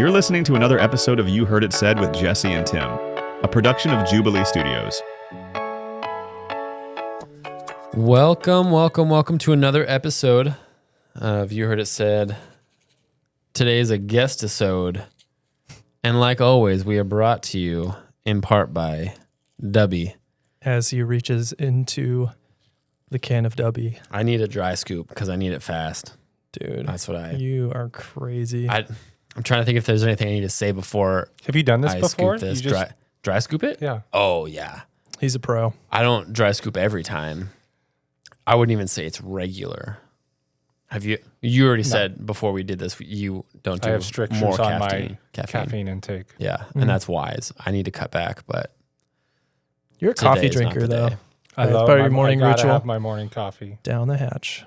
You're listening to another episode of You Heard It Said with Jesse and Tim, a production of Jubilee Studios. Welcome to another episode of You Heard It Said. Today is a Guestisode, and like always, we are brought to you in part by Dubby. As he reaches into the can of Dubby. I need a dry scoop because I need it fast. Dude, that's what you are crazy. I'm trying to think if there's anything I need to say before. Have you done this before? Scoop this. Dry scoop it? Yeah. Oh, yeah. He's a pro. I don't dry scoop every time. I wouldn't even say it's regular. Have you? You already said before we did this, you don't do I have strictures more on my caffeine intake. Yeah, and that's wise. I need to cut back, but you're a coffee drinker, though. I love part of your morning I ritual. have my morning coffee. Down the hatch.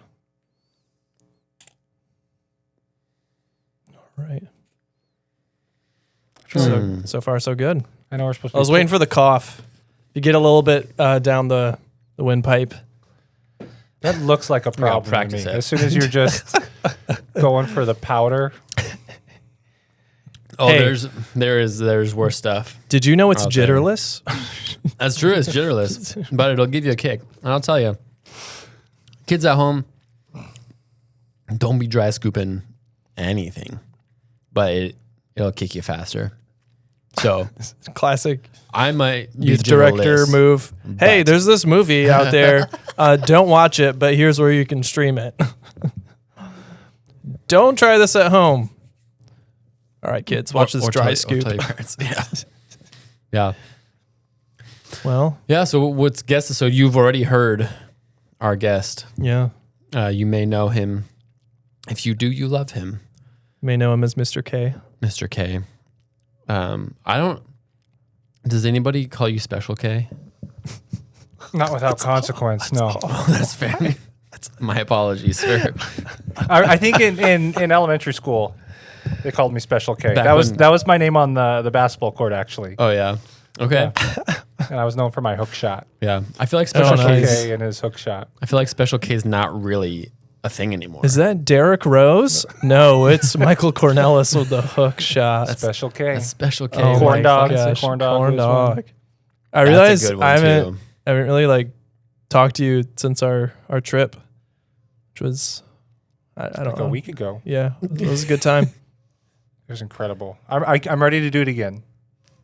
All right. So far, so good. I know we're supposed to. I was waiting for the cough. You get a little bit down the windpipe. That looks like a problem to me. As soon as you're just going for the powder. Oh, hey, there's worse stuff. Did you know it's jitterless? That's true. It's jitterless, but it'll give you a kick. And I'll tell you, kids at home, don't be dry scooping anything, but it'll kick you faster. So classic. I might youth director move. Hey, there's this movie out there. Don't watch it, but here's where you can stream it. Don't try this at home. All right, kids, watch this dry scoop. Yeah. Yeah. Well. Yeah, so what's guest? So you've already heard our guest. Yeah. You may know him. If you do, you love him. You may know him as Mr. K. Mr. K. I don't. Does anybody call you Special K? Not without consequence. No, that's fair. My apologies, sir. I think in elementary school, they called me Special K. That was my name on the basketball court, actually. Oh yeah. Okay. Yeah. And I was known for my hook shot. Yeah, I feel like Special K and his hook shot. I feel like Special K is not really a thing anymore. Is that Derrick Rose? No, it's Michael Cornelis with the hook shot. That's Special K. That's Special K. Oh corn dog. Corn dog. I realized I haven't really talked to you since our trip, which was I don't know, a week ago. Yeah, it was a good time. It was incredible. I'm ready to do it again.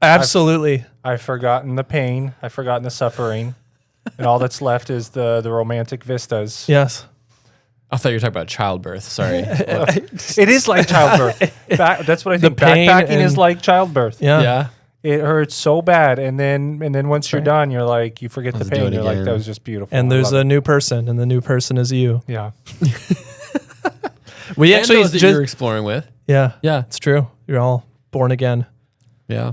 Absolutely. I've forgotten the pain. I've forgotten the suffering, and all that's left is the romantic vistas. Yes. I thought you were talking about childbirth. Sorry. It is like childbirth. That's what I think. Backpacking is like childbirth. Yeah. It hurts so bad, and then once you're done, you're like, you forget the pain. You're like, that was just beautiful. And there's a new person, and the new person is you. Yeah. We actually that you're exploring with. Yeah. Yeah. It's true. You're all born again. Yeah.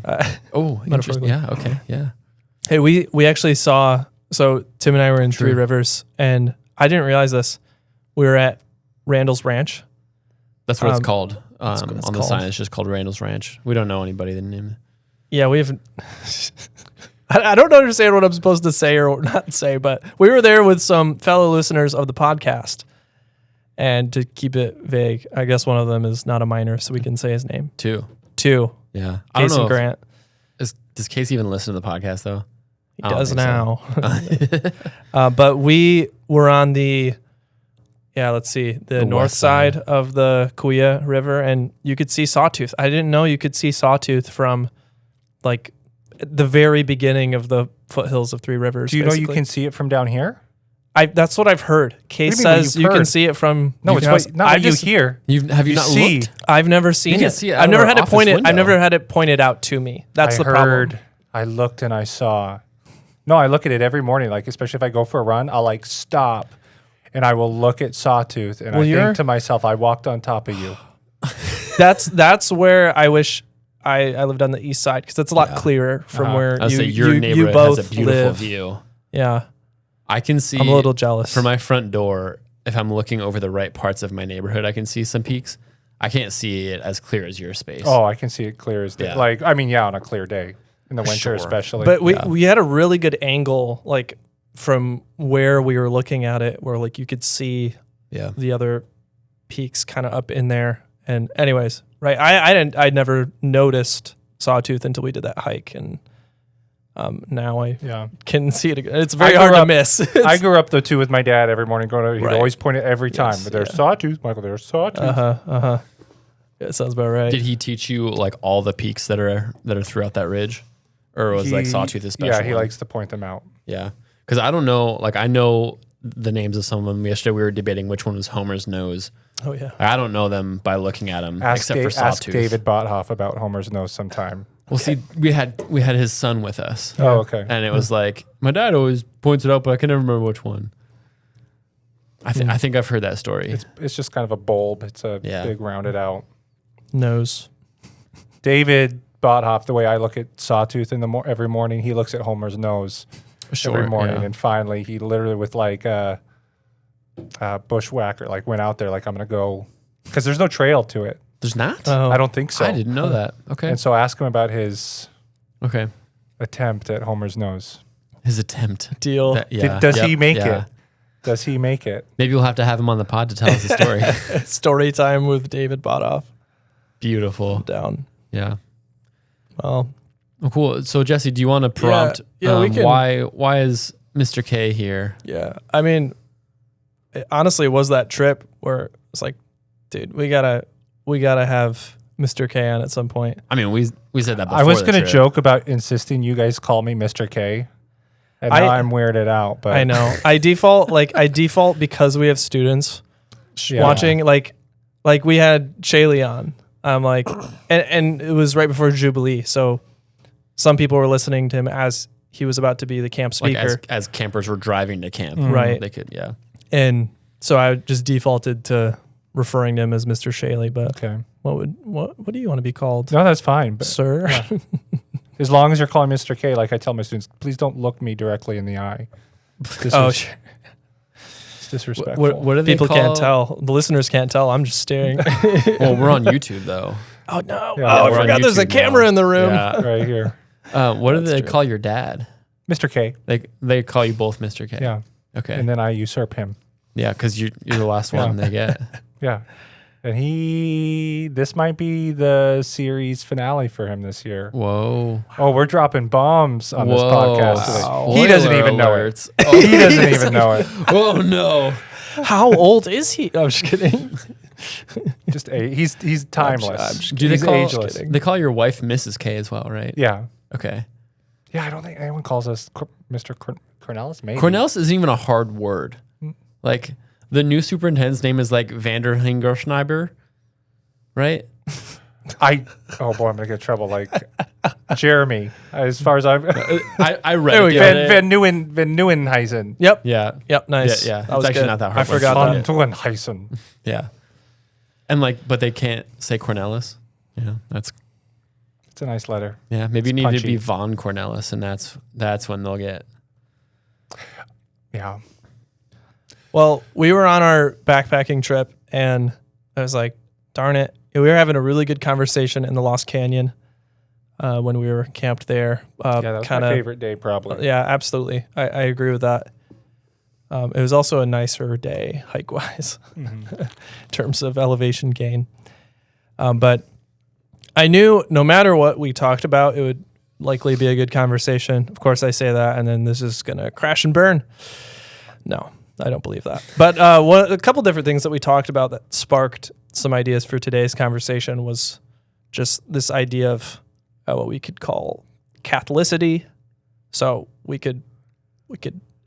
Interesting. Yeah. Okay. Yeah. Hey, we actually saw. So Tim and I were in Three Rivers, and I didn't realize this. We were at Randall's Ranch. That's what it's called. That's what on the sign, it's just called Randall's Ranch. We don't know anybody that named it. Yeah, we haven't. I don't understand what I'm supposed to say or not say, but we were there with some fellow listeners of the podcast. And to keep it vague, I guess one of them is not a minor, so we can say his name. Two. Casey Yeah. I don't know Grant. Does Casey even listen to the podcast, though? He does now. So. But we were on the north side of the Kauai River, and you could see Sawtooth. I didn't know you could see Sawtooth from like the very beginning of the foothills of Three Rivers. Do you know you can see it from down here? That's what I've heard. Case says you can see it from. No, it's not you hear. Have you not looked? I've never seen it. See it I've never had it pointed. I've never had it pointed out to me. That's the problem. I looked and I saw. No, I look at it every morning. Like especially if I go for a run, I'll like stop, and I will look at Sawtooth, and I think to myself, I walked on top of you. That's where I wish I lived on the east side because it's a lot clearer from where you both has a beautiful live. View. Yeah. I can see. I'm a little jealous. From my front door, if I'm looking over the right parts of my neighborhood, I can see some peaks. I can't see it as clear as your space. Oh, I can see it clear as day. Yeah. Like, I mean, on a clear day in the winter, especially. But we had a really good angle, like from where we were looking at it, where like you could see the other peaks kind of up in there, And anyways, right. I'd never noticed Sawtooth until we did that hike, and now I can see it again. It's very hard to miss. I grew up though too with my dad every morning going over. He'd Right. always point it every time. Yes, But there's Sawtooth, Michael. There's Sawtooth. Yeah, it sounds about right. Did he teach you like all the peaks that are throughout that ridge, or was like Sawtooth a special? Yeah, he one? likes to point them out. Yeah, because I don't know. Like I know the names of some of them. Yesterday we were debating which one was Homer's nose. Oh yeah. I don't know them by looking at them, except for Ask Sawtooth. David Bothoff about Homer's nose sometime. Well, see, we had his son with us. Oh, okay. And it was like my dad always points it out, but I can never remember which one. I think I've heard that story. It's just kind of a bulb. It's a big rounded out Nose. David Bothoff, the way I look at Sawtooth every morning, he looks at Homer's nose every morning, and finally he literally with like a bushwhacker like went out there like I'm gonna go because there's no trail to it. There's not? Oh. I don't think so. I didn't know that. Okay. And so ask him about his Okay. attempt at Homer's nose. His attempt. Deal. Does he make it? Does he make it? Maybe we'll have to have him on the pod to tell us the story. Story time with David Bottoff. Beautiful. Down. Yeah. Well. Oh, cool. So Jesse, do you want to prompt we can, why is Mr. K here? Yeah. I mean, honestly, it was that trip where it's like, dude, we gotta have Mr. K on at some point. I mean, we said that before. I was going to trip. joke about insisting you guys call me Mr. K. And now I'm weirded out. But I know. I default because we have students watching. Like we had Shaylee on. I'm like, and it was right before Jubilee, so some people were listening to him as he was about to be the camp speaker. Like as campers were driving to camp, right? They could, And so I just defaulted to referring to him as Mr. Shaylee. But okay, what do you want to be called? No, that's fine, but sir. Yeah. As long as you're calling Mr. K, like I tell my students, please don't look me directly in the eye. Sure. It's disrespectful. What do they People call? can't tell. The listeners can't tell. I'm just staring. Well, we're on YouTube though. Oh no! Yeah, I we're on forgot there's a YouTube camera now. in the room. Yeah. Right here. What do they true. call your dad? Mr. K. They call you both Mr. K. Yeah. Okay. And then I usurp him. Yeah, because you're the last one they get. Yeah. And this might be the series finale for him this year. Whoa. Oh, we're dropping bombs on this podcast today. Wow. He doesn't even know it. He doesn't even know it. Oh no. How old is he? I'm just kidding. Just he's timeless. Do they He's call ageless. they call your wife Mrs. K as well, right? Yeah. Okay. Yeah, I don't think anyone calls us Mr. Cornelis. Maybe. Cornelis isn't even a hard word. Like the new superintendent's name is like Vander Hingerschneiber, right? Oh boy, I'm gonna get in trouble. Like Jeremy, as far as I read There we it. go. Van Nieuwenhuizen. Yep. Yeah. Yep. Nice. Yeah. That was It's actually good. not that hard. I forgot Van that. Nieuwenhuizen. Yeah. And but they can't say Cornelis. Yeah. It's a nice letter. Yeah. Maybe you need punchy. to be Von Cornelis, and that's when they'll get. Yeah. Well, we were on our backpacking trip, and I was like, darn it. We were having a really good conversation in the Lost Canyon when we were camped there. Yeah, that was my favorite day, probably. Yeah, absolutely. I agree with that. It was also a nicer day hike-wise in terms of elevation gain. But I knew no matter what we talked about, it would likely be a good conversation. Of course, I say that, and then this is going to crash and burn. No, I don't believe that. But a couple different things that we talked about that sparked some ideas for today's conversation was just this idea of what we could call Catholicity. So we could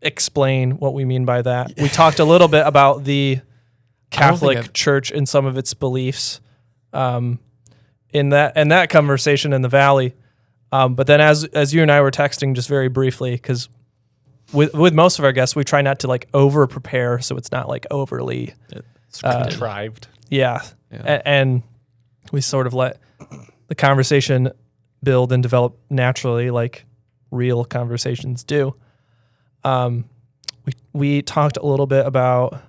explain what we mean by that. We talked a little bit about the Catholic Church and some of its beliefs in that conversation in the Valley. But then as you and I were texting just very briefly, because with most of our guests, we try not to like over prepare, so it's not like overly Contrived. Yeah. And we sort of let the conversation build and develop naturally like real conversations do. We talked a little bit about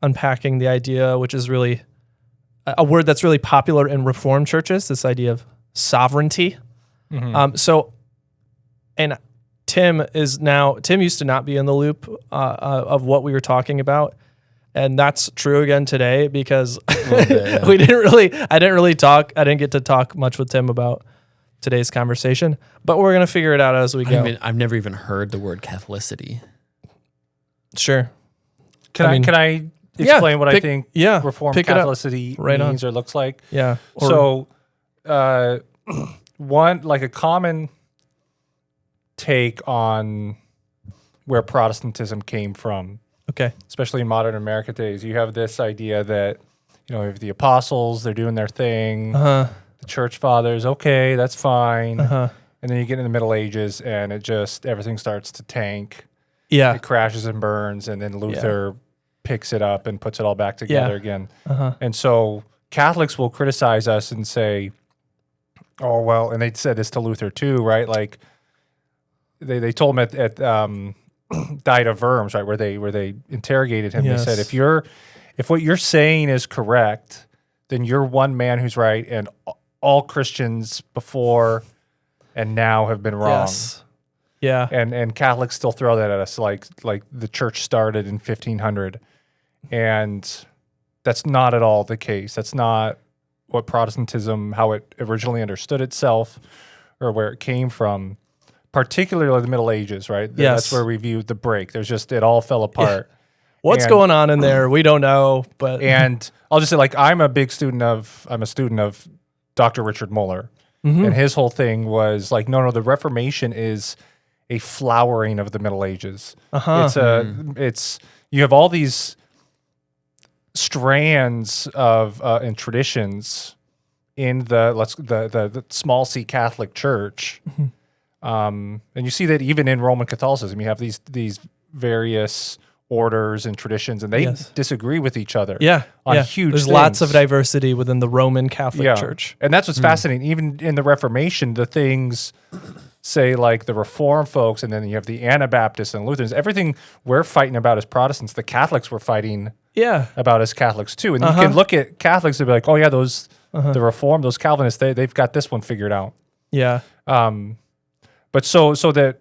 unpacking the idea, which is really a word that's really popular in Reformed churches, this idea of sovereignty. And Tim used to not be in the loop of what we were talking about. And that's true again today because bit, yeah. I didn't get to talk much with Tim about today's conversation, but we're going to figure it out as we go. I've never even heard the word Catholicity. Sure. Can I explain what I think Reformed Catholicity means or looks like? Yeah. So, one, like a common take on where Protestantism came from, okay, especially in modern America days, you have this idea that, you have the apostles, they're doing their thing, the church fathers, okay, that's fine. And then you get in the Middle Ages and everything starts to tank. Yeah. It crashes and burns, and then Luther picks it up and puts it all back together again. And so Catholics will criticize us and say, oh, well, and they said this to Luther too, right? Like they told him at Diet of Worms, right, where they interrogated him. Yes. They said, if what you're saying is correct, then you're one man who's right, and all Christians before and now have been wrong. Yes. Yeah. And Catholics still throw that at us, like the church started in 1500, and that's not at all the case. That's not what Protestantism, how it originally understood itself, or where it came from. Particularly the Middle Ages, right? Yes. That's where we viewed the break. It all fell apart. Yeah. What's going on in there? We don't know, but and I'll just say, like, I'm a student of Dr. Richard Muller, and his whole thing was like, no, the Reformation is a flowering of the Middle Ages. It's you have all these strands of and traditions in the small C Catholic Church. And you see that even in Roman Catholicism, you have these various orders and traditions, and they disagree with each other. On huge There's things. lots of diversity within the Roman Catholic Church. And that's what's fascinating. Even in the Reformation, the things, say, like the Reformed folks, and then you have the Anabaptists and Lutherans, everything we're fighting about as Protestants, the Catholics were fighting about as Catholics too. And you can look at Catholics and be like, oh yeah, those the Reformed, those Calvinists, they've got this one figured out. Yeah. But so that,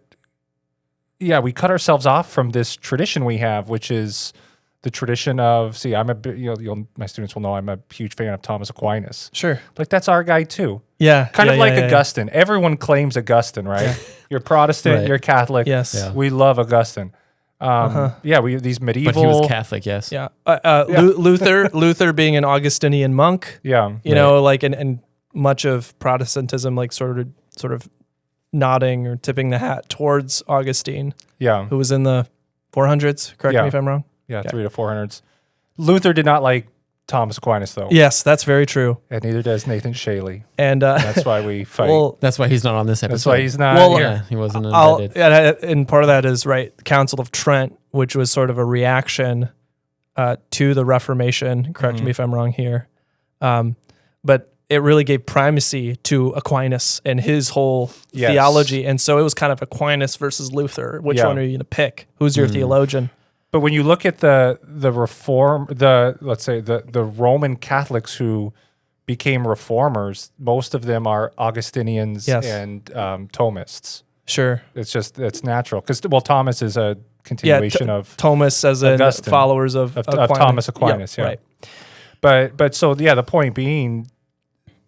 we cut ourselves off from this tradition we have, which is the tradition of, I'm my students will know I'm a huge fan of Thomas Aquinas. Sure. Like, that's our guy too. Yeah. Kind of like Augustine. Everyone claims Augustine, right? Yeah. You're Protestant, you're Catholic. Yes. Yeah. We love Augustine. We these medieval. But he was Catholic, yes. Yeah. Luther being an Augustinian monk. Yeah. You know, like, and much of Protestantism, like, sort of nodding or tipping the hat towards Augustine. Yeah. Who was in the 400s. Correct me if I'm wrong. Yeah, okay. 300 to 400s. Luther did not like Thomas Aquinas, though. Yes, that's very true. And neither does Nathan Shaley. And that's why we fight. Well, that's why he's not on this episode. That's why he's not here. Yeah, he wasn't invited. And part of that is, right, Council of Trent, which was sort of a reaction to the Reformation. Correct me if I'm wrong here. But it really gave primacy to Aquinas and his whole theology. And so it was kind of Aquinas versus Luther. Which one are you going to pick? Who's your theologian? But when you look at the Reform, let's say the Roman Catholics who became reformers, most of them are Augustinians and Thomists. Sure. It's natural. Because, Thomas is a continuation of Thomas as in followers of Thomas Aquinas. Right. But so, the point being,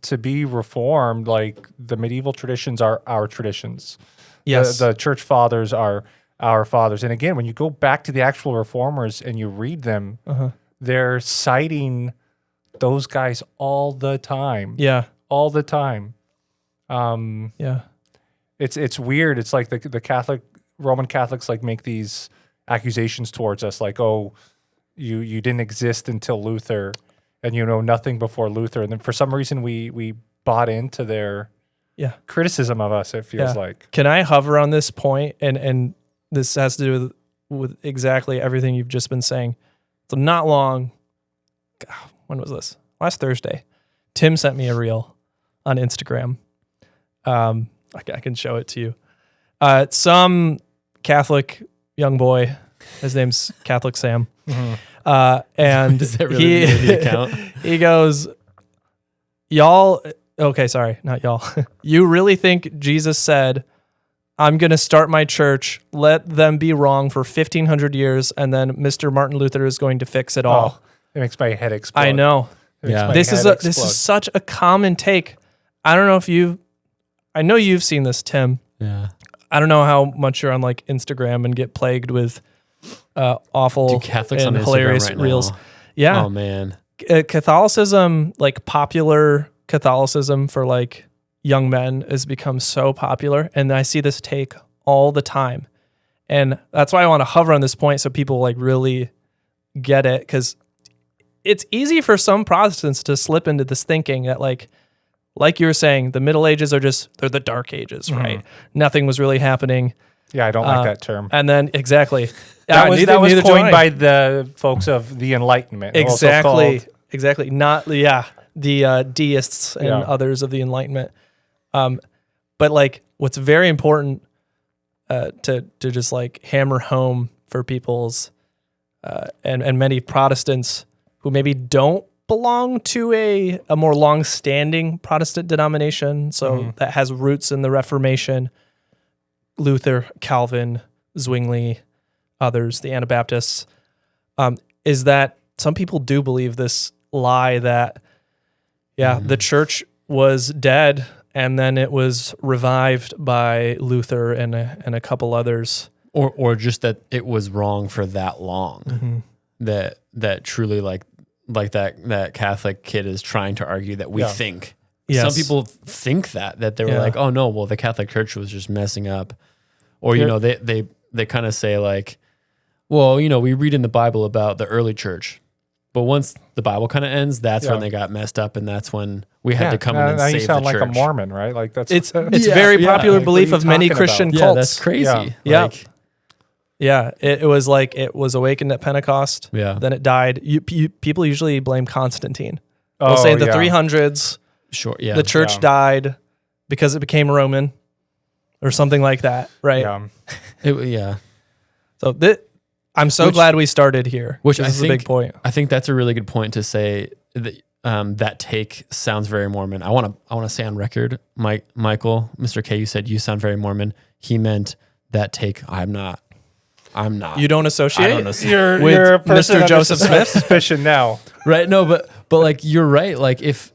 to be reformed, like, the medieval traditions are our traditions. Yes. The church fathers are our fathers. And again, when you go back to the actual reformers and you read them, they're citing those guys all the time. Yeah. All the time. It's weird. It's like the Roman Catholics, like, make these accusations towards us, like, oh, you didn't exist until Luther, and you know nothing before Luther. And then for some reason we bought into their criticism of us, it feels like. Can I hover on this point? And this has to do with exactly everything you've just been saying. So not long, when was this? Last Thursday, Tim sent me a reel on Instagram. I can show it to you. Some Catholic young boy, his name's Catholic Sam. And Is that really the account? He goes, y'all, okay, sorry, not y'all. You really think Jesus said, I'm going to start my church, let them be wrong for 1,500 years, and then Mr. Martin Luther is going to fix it all. It makes my head explode. I know. Yeah. This is such a common take. I don't know if I know you've seen this, Tim. Yeah. I don't know how much you're on like Instagram and get plagued with awful Catholics and on Instagram hilarious right reels. now. Yeah. Oh man. Catholicism, like popular Catholicism for like young men, has become so popular, and I see this take all the time, and that's why I want to hover on this point so people like really get it, because it's easy for some Protestants to slip into this thinking that like you were saying, the Middle Ages they're the Dark Ages, right? Nothing was really happening. Yeah, I don't like that term. And then exactly, that was neither coined by the folks of the Enlightenment. Exactly. Not the deists and others of the Enlightenment. But like, what's very important to just like hammer home for people's and many Protestants who maybe don't belong to a more long-standing Protestant denomination, so that has roots in the Reformation, Luther, Calvin, Zwingli, others, the Anabaptists, is that some people do believe this lie that, the church was dead and then it was revived by Luther and a couple others. Or just that it was wrong for that long. That truly like that Catholic kid is trying to argue that we think. Yes. Some people think that they were like, oh no, well the Catholic Church was just messing up. Or, you know, they kind of say like, well, you know, we read in the Bible about the early church, but once the Bible kind of ends, that's when they got messed up, and that's when we had to come in and save the church. You sound like a Mormon, right? Like that's it's very popular belief of many Christian cults. Yeah, that's crazy. It was like it was awakened at Pentecost. Yeah. Then it died. People usually blame Constantine. They'll say the 300s. Sure. Yeah. The church died because it became Roman, or something like that, right? Yeah. So I'm so glad we started here. Which this is a big point. I think that's a really good point to say that that take sounds very Mormon. I want to say on record, Michael, Mr. K, you said you sound very Mormon. He meant that take. I'm not. You don't associate? I don't associate. You're a person Mr. Joseph Smith? Suspicion now. Right? No, but like you're right. Like if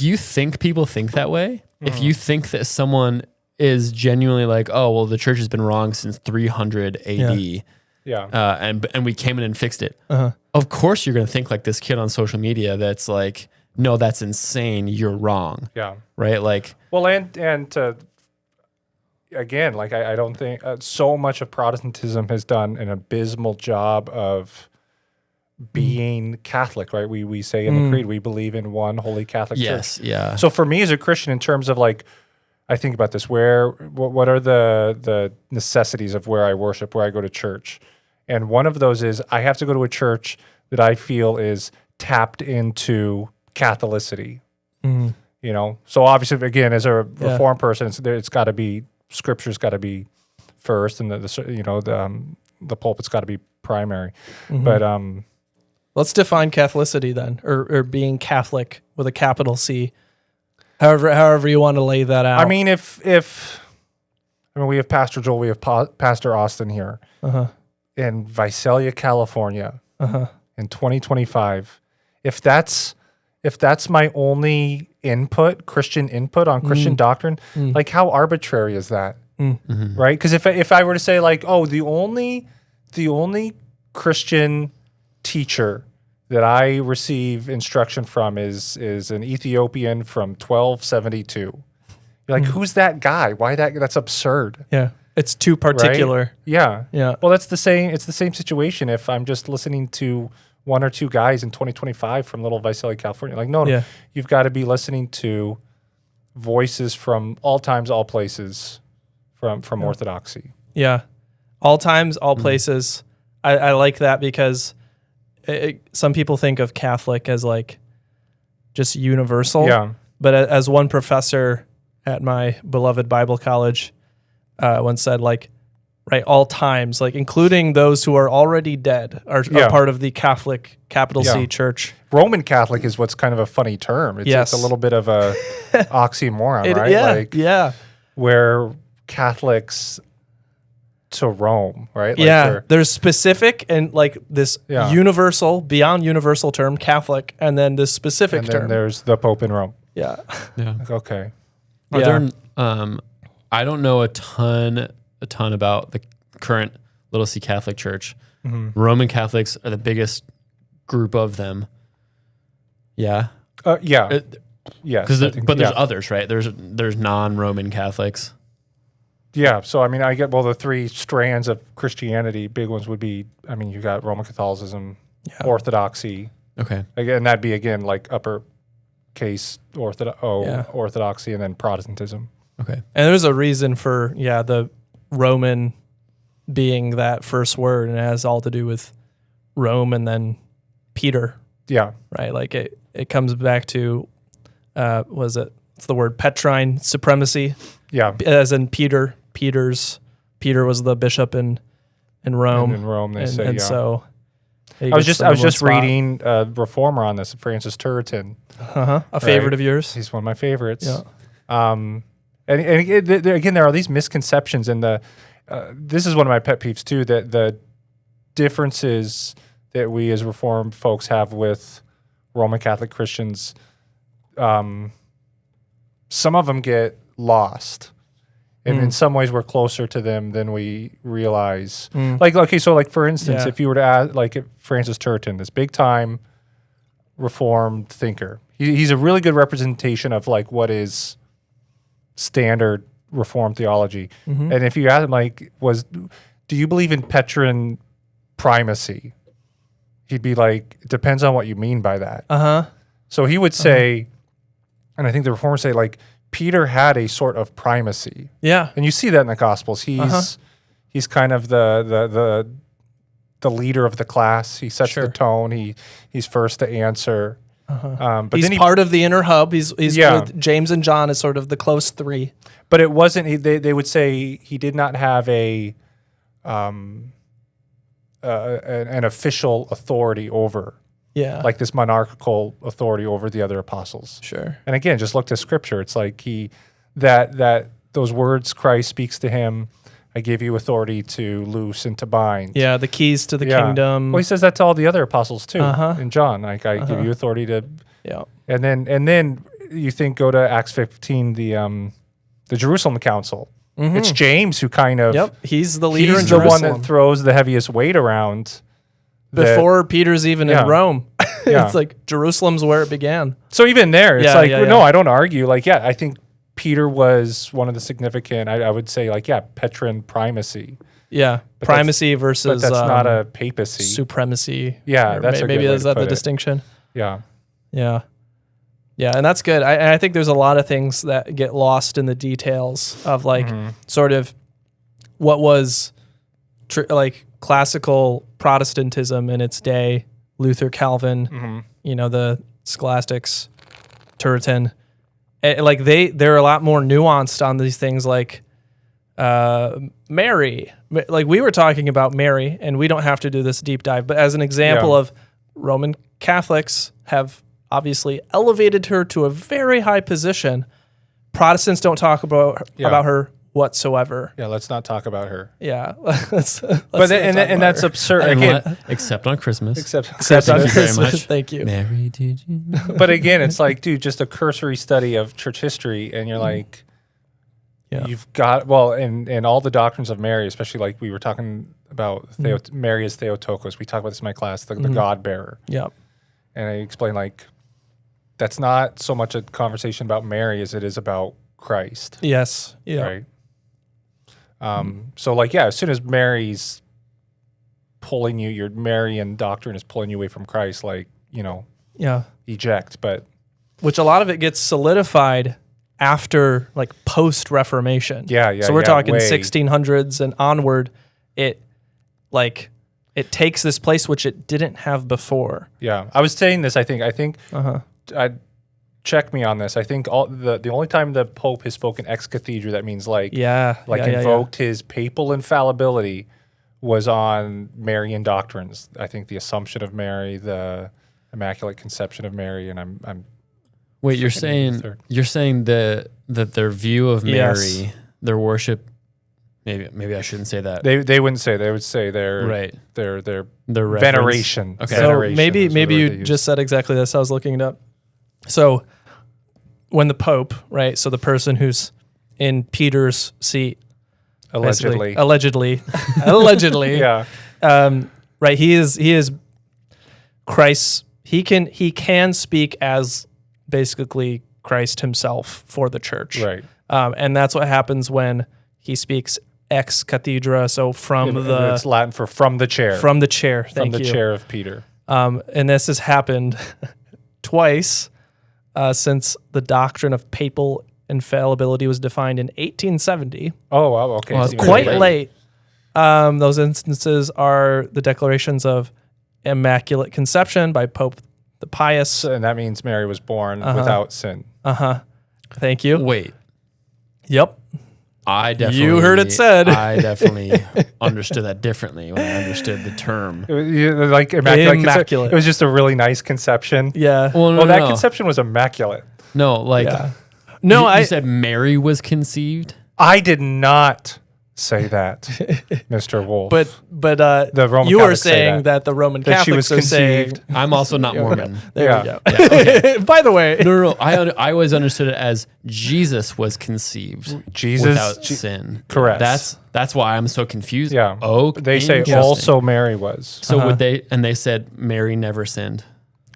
you think people think that way, if you think that someone is genuinely like, oh well, the church has been wrong since 300 AD. And we came in and fixed it. Of course, you're going to think like this kid on social media that's like, no, that's insane. You're wrong. Yeah. Right. Like, well, and again, like I don't think so much of Protestantism has done an abysmal job of being Catholic, right? We say in the creed, we believe in one holy Catholic church. Yeah. So for me as a Christian, in terms of like, I think about this, what are the necessities of where I worship, where I go to church? And one of those is I have to go to a church that I feel is tapped into Catholicity. You know, so obviously, again, as a Reformed person, it's got to be Scripture's got to be first, and the pulpit's got to be primary. But let's define Catholicity then, or being Catholic with a capital C. However you want to lay that out. I mean, if we have Pastor Joel, we have Pastor Austin here. In Visalia, California, in 2025, if that's my only input, Christian input on Christian doctrine, like how arbitrary is that, right? Because if I were to say like, oh, the only Christian teacher that I receive instruction from is an Ethiopian from 1272. You're like, who's that guy? Why that's absurd? Yeah. It's too particular. Right? Yeah. Yeah. Well, it's the same situation if I'm just listening to one or two guys in 2025 from Little Visalia, California. Like, no, you've got to be listening to voices from all times, all places from Orthodoxy. Yeah. All times, all places. I like that because some people think of Catholic as like just universal. Yeah. But as one professor at my beloved Bible college once said, like, right, all times, like including those who are already dead are part of the Catholic capital C church. Roman Catholic is what's kind of a funny term. It's a little bit of a oxymoron, right? Yeah. Where Catholics to Rome, right? Like yeah, there's specific and like this Yeah. universal, beyond universal term, Catholic, and then this specific and then term. there's the Pope in Rome. Yeah. Yeah. Like, okay. Are Yeah. there? I don't know a ton about the current Little C Catholic Church. Roman Catholics are the biggest group of them. Yeah. Yeah. Yes. Because I think- but there's yeah. others, right? There's non-Roman Catholics. Yeah. So, I mean, I get, well, the three strands of Christianity, big ones would be, I mean, you got Roman Catholicism, Orthodoxy. Okay. Again, that'd be, again, like uppercase Yeah. Orthodoxy, and then Protestantism. Okay. And there's a reason for, the Roman being that first word, and it has all to do with Rome and then Peter, Yeah. right? Like it comes back to, it's the word Petrine supremacy, Yeah. as in Peter was the bishop in Rome. And in Rome, they say, and yeah. so I was just reading a reformer on this, Francis Turretin. a favorite of yours. He's one of my favorites. Yeah. And again, there are these misconceptions, and this is one of my pet peeves too. That the differences that we as Reformed folks have with Roman Catholic Christians, some of them get lost, and in some ways we're closer to them than we realize. Like, okay, so like for instance, Yeah. if you were to ask, like Francis Turretin, this big time Reformed thinker, he's a really good representation of like what is standard Reformed theology. And if you ask him, like, do you believe in Petrine primacy? He'd be like, it depends on what you mean by that. So he would say, and I think the Reformers say, like, Peter had a sort of primacy. Yeah. And you see that in the Gospels. He's kind of the leader of the class. He sets the tone. He's first to answer. But He's then part of the inner hub. He's Yeah. with James and John as sort of the close three. But it wasn't. They would say he did not have an official authority over, like this monarchical authority over the other apostles. Sure. And again, just look to Scripture. It's like that those words Christ speaks to him. I give you authority to loose and to bind. Yeah, the keys to the kingdom. Well, he says that to all the other apostles too. In John, like I give you authority to. Yeah. And then you go to Acts 15, the Jerusalem Council. It's James who kind of. Yep. He's the leader in He's the Jerusalem. one that throws the heaviest weight around. Before Peter's even in Rome. Yeah. It's like Jerusalem's where it began. So even there, it's like, yeah. no, I don't argue. Like, yeah, I think Peter was one of the significant, I would say, like, Petrine primacy. Yeah. Primacy versus But that's not a papacy. supremacy. Yeah, Or that's a maybe good way is to that put the it. distinction? Yeah. Yeah. Yeah, and that's good. I think there's a lot of things that get lost in the details of like sort of what was like classical Protestantism in its day, Luther, Calvin, the Scholastics, Turretin. Like they're a lot more nuanced on these things like Mary. Like we were talking about Mary, and we don't have to do this deep dive, but as an example of Roman Catholics have obviously elevated her to a very high position. Protestants don't talk about her whatsoever. Yeah, let's not talk about her. Yeah. And that's absurd. Again, Except on Christmas. except Thank you very much. Thank you. Mary, did you know? But again, it's like, dude, just a cursory study of church history, and you're like, you've got, and all the doctrines of Mary, especially like we were talking about Mary as Theotokos. We talked about this in my class, the God bearer. Yeah. And I explained, like, that's not so much a conversation about Mary as it is about Christ. Yes. Yeah. Right. So, like, as soon as Mary's pulling you, your Marian doctrine is pulling you away from Christ, like, eject. But which a lot of it gets solidified after like post-Reformation. Yeah. So we're talking way. 1600s and onward. It takes this place which it didn't have before. Yeah, I was saying this. I think. Check me on this. I think the only time the Pope has spoken ex cathedra, that means invoked his papal infallibility, was on Marian doctrines. I think the Assumption of Mary, the Immaculate Conception of Mary, and I'm. Wait, you're saying that their view of Mary, their worship Maybe I shouldn't say that. They wouldn't say. They would say their Their veneration. Okay. So Veneration maybe is the word you they use. just said exactly this. I was looking it up. So when the Pope, right? So the person who's in Peter's seat, allegedly. allegedly, Yeah. right? He is Christ. He can speak as basically Christ himself for the church, Right. And that's what happens when he speaks ex cathedra. So from It's Latin for from the chair. from the chair. Thank from the you. chair of Peter. And this has happened twice since the doctrine of papal infallibility was defined in 1870. Oh, wow. Okay. Well, So that's you Quite mean- late. Those instances are the declarations of Immaculate Conception by Pope the Pius. And that means Mary was born without sin. Thank you. Wait, Yep. I definitely. You heard it said. I definitely understood that differently when I understood the term. Like immaculate. Immaculate. It was just a really nice conception. Yeah. Well, no, Oh, that no. conception was immaculate. No, like Yeah. No, you I said Mary was conceived. I did not say that, Mr. Wolf. but The Roman you were Catholics say saying that the Roman That she Catholics was are saying conceived. I'm also not Mormon. there Yeah. we go. By the way, No. I always understood it as Jesus was conceived Jesus- without sin. Correct. That's why I'm so confused. Yeah. Oh, They say interesting. also Mary was. So would they? And they said Mary never sinned.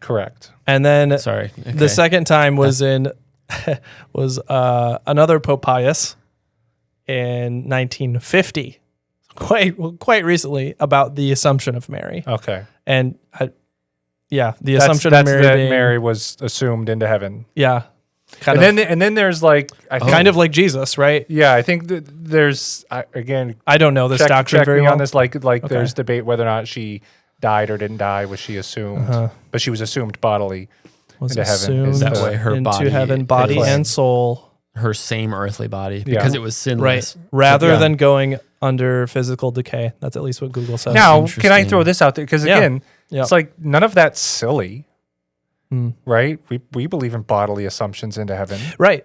Correct. and then Sorry. Okay. the second time was another Pope Pius in 1950, quite recently, about the Assumption of Mary, Okay. and the That's Assumption of Mary that being, Mary was assumed into heaven. yeah, kind And then there's like I think kind of like Jesus, right? yeah, I think that there's again I don't know this doctrine check very me well. on this like there's debate whether or not she died or didn't die. Was she assumed? But she was assumed bodily Was into heaven. assumed Is That way her into body heaven, body is and soul, her same earthly body Yeah. because it was sinless. right? Rather Yeah. than going under physical decay. That's at least what Google says. Now, can I Interesting. throw this out there? Because Yeah. again, Yeah. it's like none of that's silly, Mm. right? We believe in bodily assumptions into heaven, right.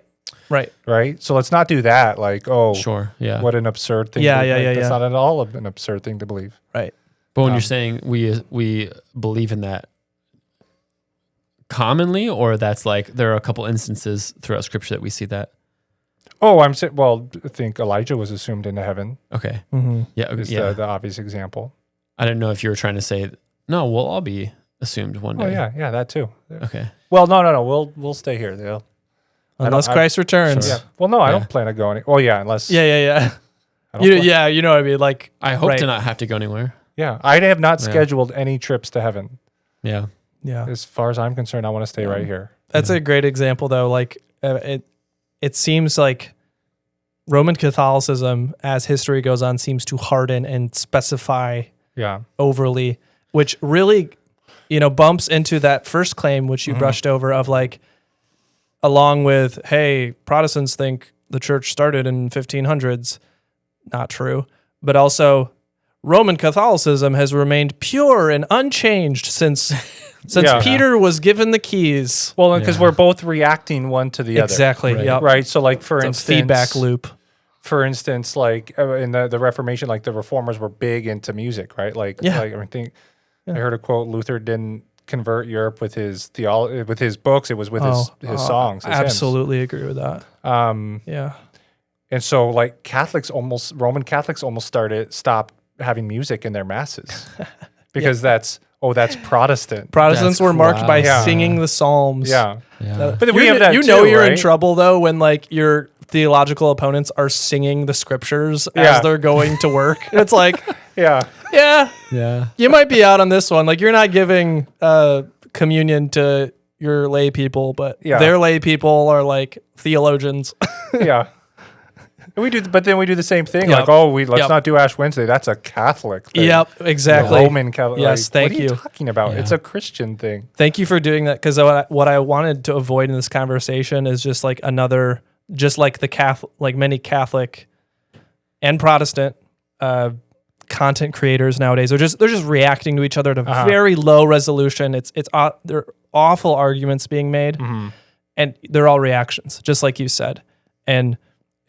right? So let's not do that. Like, oh, Sure. Yeah. what an absurd thing. Yeah, to believe. yeah, Like, yeah, That's yeah. not at all an absurd thing to believe. Right. But when you're saying we believe in that commonly, or that's like there are a couple instances throughout Scripture that we see that. Oh, I'm saying. Well, I think Elijah was assumed into heaven. Okay. Mm-hmm. Yeah. Is Yeah. the obvious example. I didn't know if you were trying to say no. We'll all be assumed one day. Oh yeah, that too. Okay. Well, no. We'll stay here. They'll, Unless I- Christ returns. yeah. Well, no, I Yeah. don't plan on going. Oh yeah, unless Yeah. I don't plan- You know what I mean. Like, I hope Right. to not have to go anywhere. yeah. I have not Yeah. scheduled any trips to heaven. Yeah. yeah. As far as I'm concerned, I want to stay right here. That's a great example, though. Like, it seems like Roman Catholicism, as history goes on, seems to harden and specify Yeah. overly, which really, bumps into that first claim, which you brushed over, of like, along with, hey, Protestants think the church started in 1500s. Not true. But also, Roman Catholicism has remained pure and unchanged since Yeah. Peter was given the keys. Well, because Yeah. we're both reacting one to the Exactly. Right. Yep. other. Right. So, like for It's a instance, feedback loop. For instance, like in the Reformation, like the Reformers were big into music, right? Like, Yeah. like I heard a quote: Luther didn't convert Europe with his theology, with his books. It was with his songs. His hymns. Absolutely agree with that. Yeah. And so, like Roman Catholics almost stopped having music in their masses because that's Protestant. Protestants That's were marked by wild. Yeah. singing the Psalms. Yeah. Yeah. But then we have that you know too, you're in right? trouble though when like your theological opponents are singing the scriptures Yeah. as they're going to work. It's like, Yeah. yeah, Yeah. you might be out on this one. Like you're not giving communion to your lay people, but Yeah. their lay people are like theologians. Yeah. And but then we do the same thing. Yep. Like, let's Yep. not do Ash Wednesday. That's a Catholic thing. Yep, exactly. Roman Catholic. Yes, like, thank what are you you. talking about? Yeah. It's a Christian thing. Thank you for doing that, because what I wanted to avoid in this conversation is just like another, just like the Catholic, like many Catholic and Protestant content creators nowadays they're just reacting to each other at a very low resolution. They're awful arguments being made, and they're all reactions, just like you said. And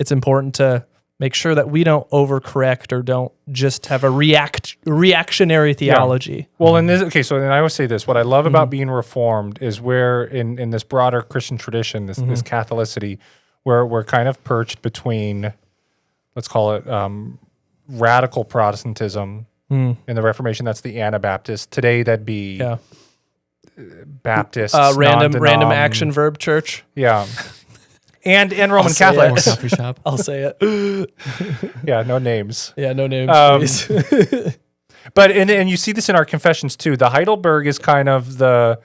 it's important to make sure that we don't overcorrect or don't just have a reactionary theology. Well, in this, okay, so and I always say this: what I love about being Reformed is where in this broader Christian tradition, this Catholicity, where we're kind of perched between, let's call it radical Protestantism in the Reformation. That's the Anabaptist. Today, that'd be Baptist, random action verb church. Yeah. And Roman Catholics. Coffee shop. I'll say it. Yeah, no names. Yeah, no names, please. But and you see this in our confessions too. The Heidelberg is kind of the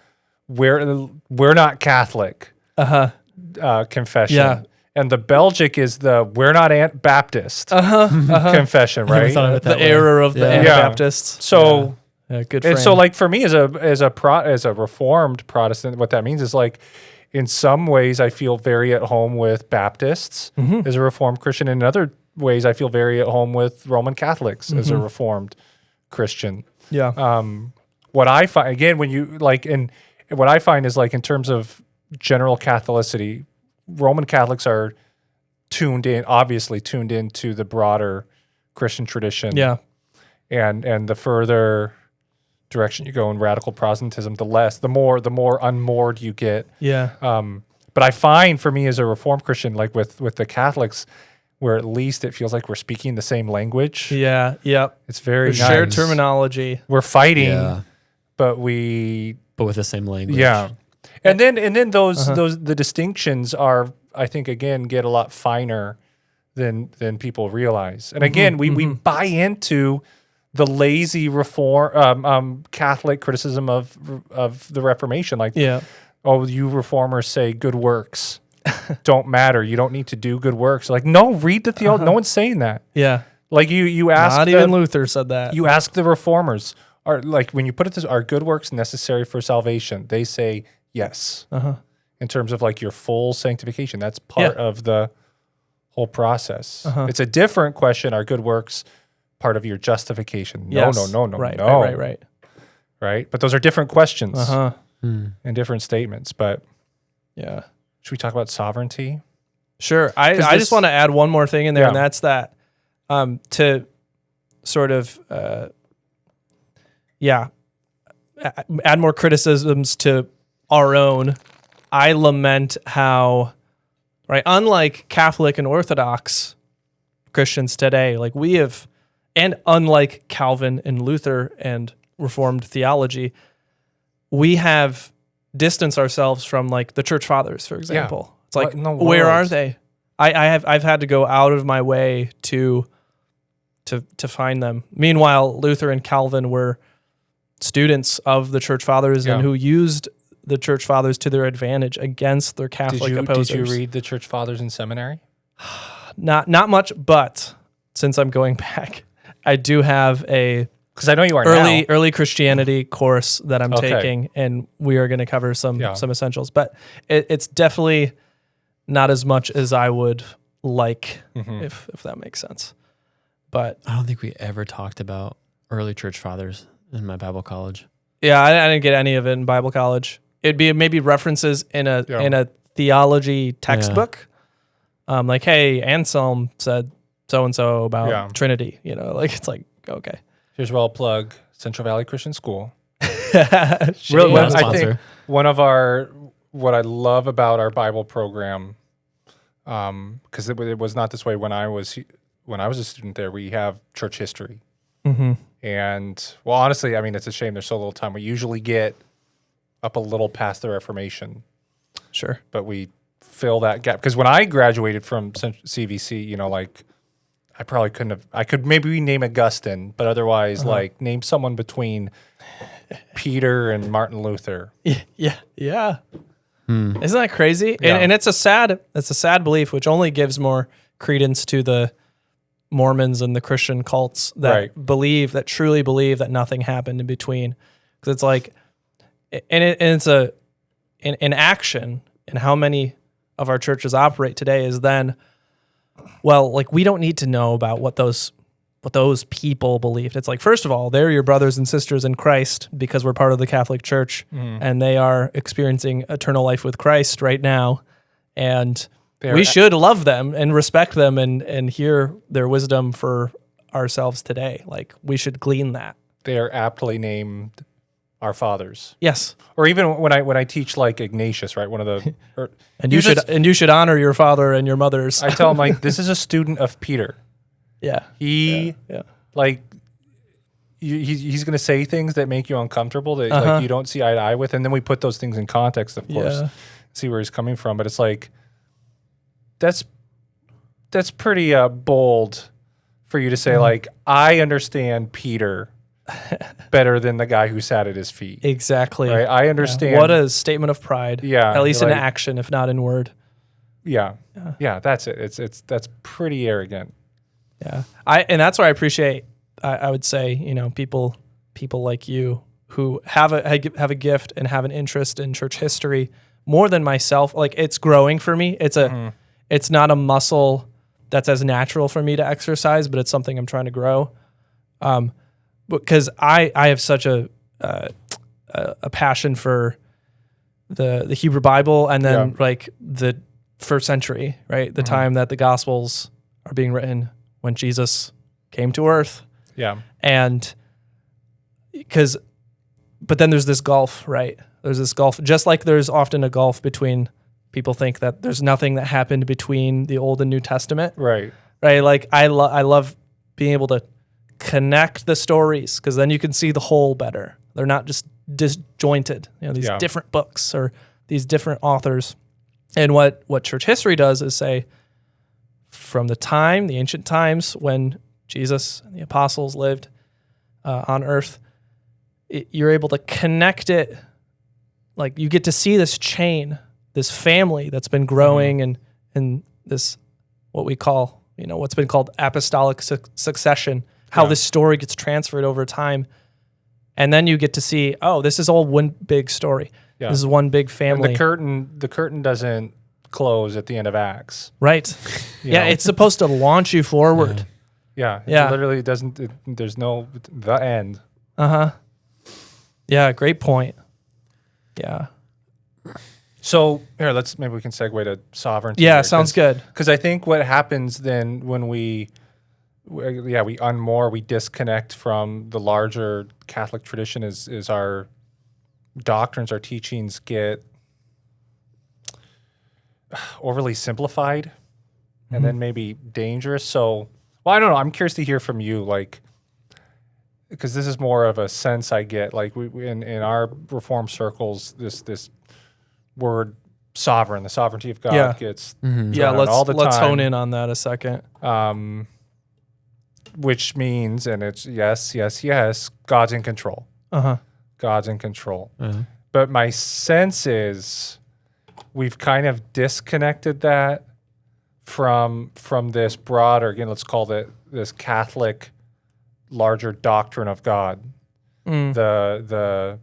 we're not Catholic confession. Yeah. And the Belgic is the we're not Baptist confession, right? The error of the Anabaptists. So good frame. And so like for me as a Reformed Protestant, what that means is like in some ways I feel very at home with Baptists as a Reformed Christian. In other ways I feel very at home with Roman Catholics as a Reformed Christian. Yeah. What I find again when you like and what I find is like in terms of general Catholicity, Roman Catholics are obviously tuned into the broader Christian tradition. Yeah. And the further direction you go in radical Protestantism, the more unmoored you get. Yeah. But I find for me as a Reformed Christian, like with the Catholics, where at least it feels like we're speaking the same language. Yeah. Yep. It's very nice. Shared terminology. We're fighting, but with the same language. Yeah. And then those the distinctions are, I think, again, get a lot finer than people realize. And again, we buy into the lazy reform Catholic criticism of the Reformation, like, oh, you reformers say good works don't matter. You don't need to do good works. Like, no, read the theology. No one's saying that. Yeah. Like you ask. Not even Luther said that. You ask the reformers, are like when you put it this, are good works necessary for salvation? They say yes. In terms of like your full sanctification, that's part of the whole process. It's a different question. Are good works part of your justification? No, Yes. no. Right. But those are different questions and different statements. But yeah. Should we talk about sovereignty? Sure. I just want to add one more thing in there, and that's that to sort of add more criticisms to our own. I lament how, right, unlike Catholic and Orthodox Christians today, like we have, and unlike Calvin and Luther and Reformed theology, we have distanced ourselves from like the church fathers, for example. It's like, where are they? I've had to go out of my way to find them. Meanwhile, Luther and Calvin were students of the church fathers and who used the church fathers to their advantage against their Catholic opposers. Did you read the church fathers in seminary? Not much, but since I'm going back, I do have a because I know you are early Christianity course that I'm taking, and we are going to cover some essentials. But it's definitely not as much as I would like, if that makes sense. But I don't think we ever talked about early church fathers in my Bible college. Yeah, I didn't get any of it in Bible college. It'd be maybe references in a theology textbook, like, hey, Anselm said so and so about Trinity. You know, like it's like okay. Here's where I'll plug Central Valley Christian School. I think what I love about our Bible program, because it was not this way when I was a student there. We have church history, and well, honestly, I mean, it's a shame there's so little time. We usually get up a little past the Reformation, sure, but we fill that gap because when I graduated from CVC, you know, like. I probably couldn't have. I could maybe name Augustine, but otherwise, like name someone between Peter and Martin Luther. Yeah. Isn't that crazy? Yeah. And it's a sad belief, which only gives more credence to the Mormons and the Christian cults that truly believe that nothing happened in between. Because it's like, it's in action, and how many of our churches operate today is then. Well, like we don't need to know about what those people believed. It's like, first of all, they're your brothers and sisters in Christ because we're part of the Catholic Church and they are experiencing eternal life with Christ right now. And we should love them and respect them and hear their wisdom for ourselves today. Like, we should glean that. They are aptly named our fathers. Yes. Or even when I teach like Ignatius, right? One of the And you should honor your father and your mothers. I tell him, like, this is a student of Peter. Yeah. He's going to say things that make you uncomfortable that like you don't see eye to eye with, and then we put those things in context, of course, see where he's coming from. But it's like that's pretty bold for you to say, like, I understand Peter better than the guy who sat at his feet. Exactly. Right? I understand. What a statement of pride. Yeah. At least in like, action, if not in word. Yeah. That's it. That's pretty arrogant. Yeah. And that's why I appreciate, I would say, people like you who have a gift and have an interest in church history more than myself. Like, it's growing for me. It's not a muscle that's as natural for me to exercise, but it's something I'm trying to grow. Because I have such a passion for the Hebrew Bible, and then like the first century, right? The time that the Gospels are being written when Jesus came to earth. Yeah. And but then there's this gulf, right? There's this gulf, just like there's often a gulf between, people think that there's nothing that happened between the Old and New Testament. Right. Right. Like I love being able to connect the stories, because then you can see the whole better. They're not just disjointed, these different books or these different authors. And what church history does is say, from the ancient times when Jesus and the apostles lived on earth, you're able to connect it. Like, you get to see this chain, this family that's been growing and this, what we call, what's been called apostolic succession, how this story gets transferred over time. And then you get to see, this is all one big story. Yeah. This is one big family. And the curtain doesn't close at the end of Acts. Right. Yeah, it's supposed to launch you forward. Yeah. It literally doesn't, there's no, the end. Uh-huh. Yeah, great point. Yeah. So here, maybe we can segue to sovereignty. Yeah, sounds good. Because I think what happens then when we unmoor, we disconnect from the larger Catholic tradition is our doctrines, our teachings get overly simplified and then maybe dangerous. So, I don't know. I'm curious to hear from you, like, because this is more of a sense I get. Like, we in our Reformed circles, this word sovereign, the sovereignty of God gets thrown out all the time. Let's hone in on that a second. Which means, and it's yes, God's in control. God's in control. But my sense is we've kind of disconnected that from this broader, again, let's call it this Catholic larger doctrine of God. The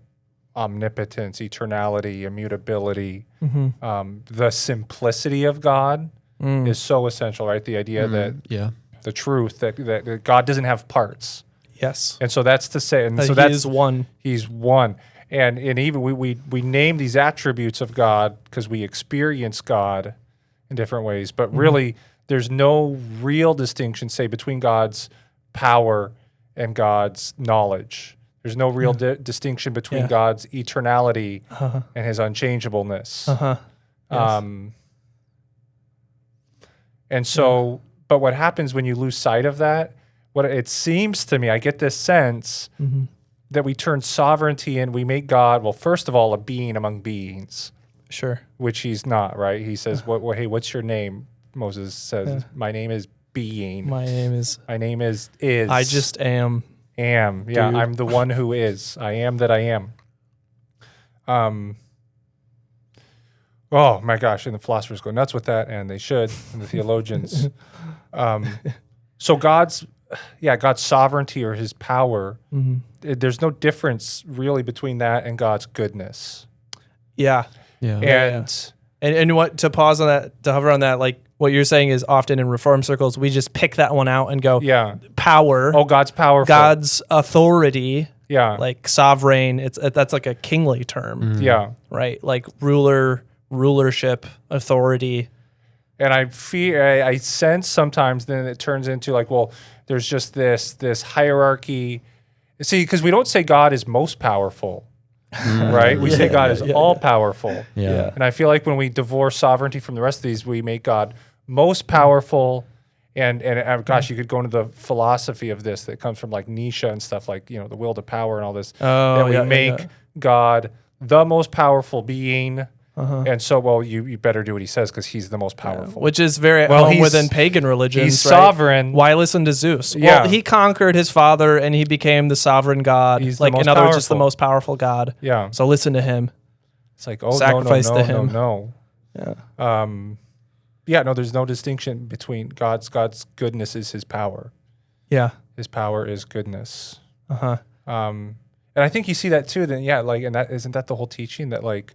omnipotence, eternality, immutability, the simplicity of God is so essential, right? The idea that the truth that God doesn't have parts. Yes. And so that's to say, and so He is one. He's one. And even we name these attributes of God because we experience God in different ways, but really there's no real distinction, say, between God's power and God's knowledge. There's no real distinction between God's eternality and his unchangeableness. And so, but what happens when you lose sight of that, what it seems to me, I get this sense that we turn sovereignty and we make God, well, first of all, a being among beings. Sure. Which he's not, right? He says, hey, what's your name? Moses says, my name is being. My name is. I just am. Yeah, Dude. I'm the one who is. I am that I am. Oh my gosh, and the philosophers go nuts with that, and they should, and the theologians. So God's sovereignty or his power, there's no difference really between that and God's goodness. Yeah. And what, to pause on that, to hover on that, like what you're saying is often in Reformed circles, we just pick that one out and go, power. Oh, God's powerful. God's authority. Yeah. Like sovereign. That's like a kingly term. Yeah. Right. Like rulership, authority. And I sense sometimes then it turns into like, well, there's just this hierarchy. See, because we don't say God is most powerful, right? We say God is all powerful. Yeah. And I feel like when we divorce sovereignty from the rest of these, we make God most powerful. And gosh, you could go into the philosophy of this that comes from like Nietzsche and stuff, like, the will to power and all this. Oh, that we make God the most powerful being. And so, well, you better do what he says because he's the most powerful. Which is very home within pagan religions. He's right? sovereign. Why listen to Zeus? Yeah. Well, he conquered his father and he became the sovereign god. He's like, the most in other words, just the powerful. most powerful god. Yeah. So listen to him. It's like, oh, Sacrifice no, to him. no. Yeah. No, there's no distinction between God's goodness is his power. Yeah. His power is goodness. Uh-huh. And I think you see that too. Then and that isn't that the whole teaching that like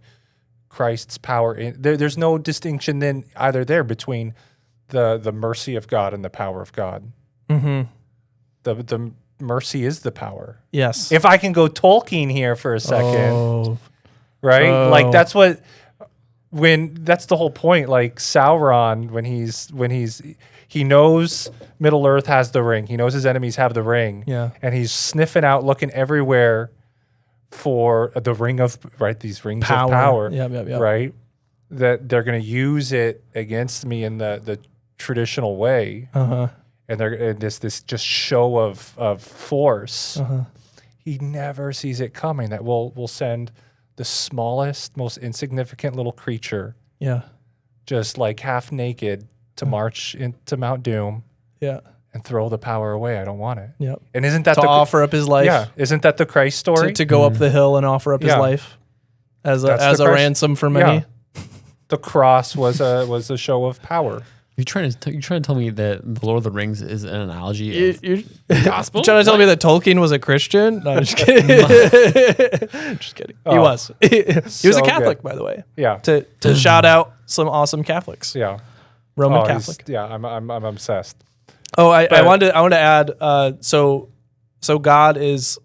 Christ's power there's no distinction then either there between the mercy of God and the power of God. Mm-hmm. The mercy is the power. Yes. If I can go Tolkien here for a second, right? Oh. Like that's the whole point. Like Sauron, when he knows Middle Earth has the ring. He knows his enemies have the ring. Yeah. And he's sniffing out, looking everywhere for the ring of these rings of power. Yep. Right? That they're going to use it against me in the traditional way. Uh-huh. And they're this just show of force. Uh-huh. He never sees it coming. That we'll send the smallest, most insignificant little creature, just like half naked, to march into Mount Doom, and throw the power away. I don't want it. Yep. And isn't that to offer up his life? Yeah, isn't that the Christ story? To go up the hill and offer up his life as a ransom for many. Yeah. The cross was a show of power. You're trying to tell me that the Lord of the Rings is an analogy of You're gospel? trying to tell me that Tolkien was a Christian? No, I'm just kidding. Just kidding. He was. He was So a Catholic, good. by the way. Yeah. To shout out some awesome Catholics. Yeah. Roman Catholic. I'm obsessed. Oh, I wanted to add. So God is,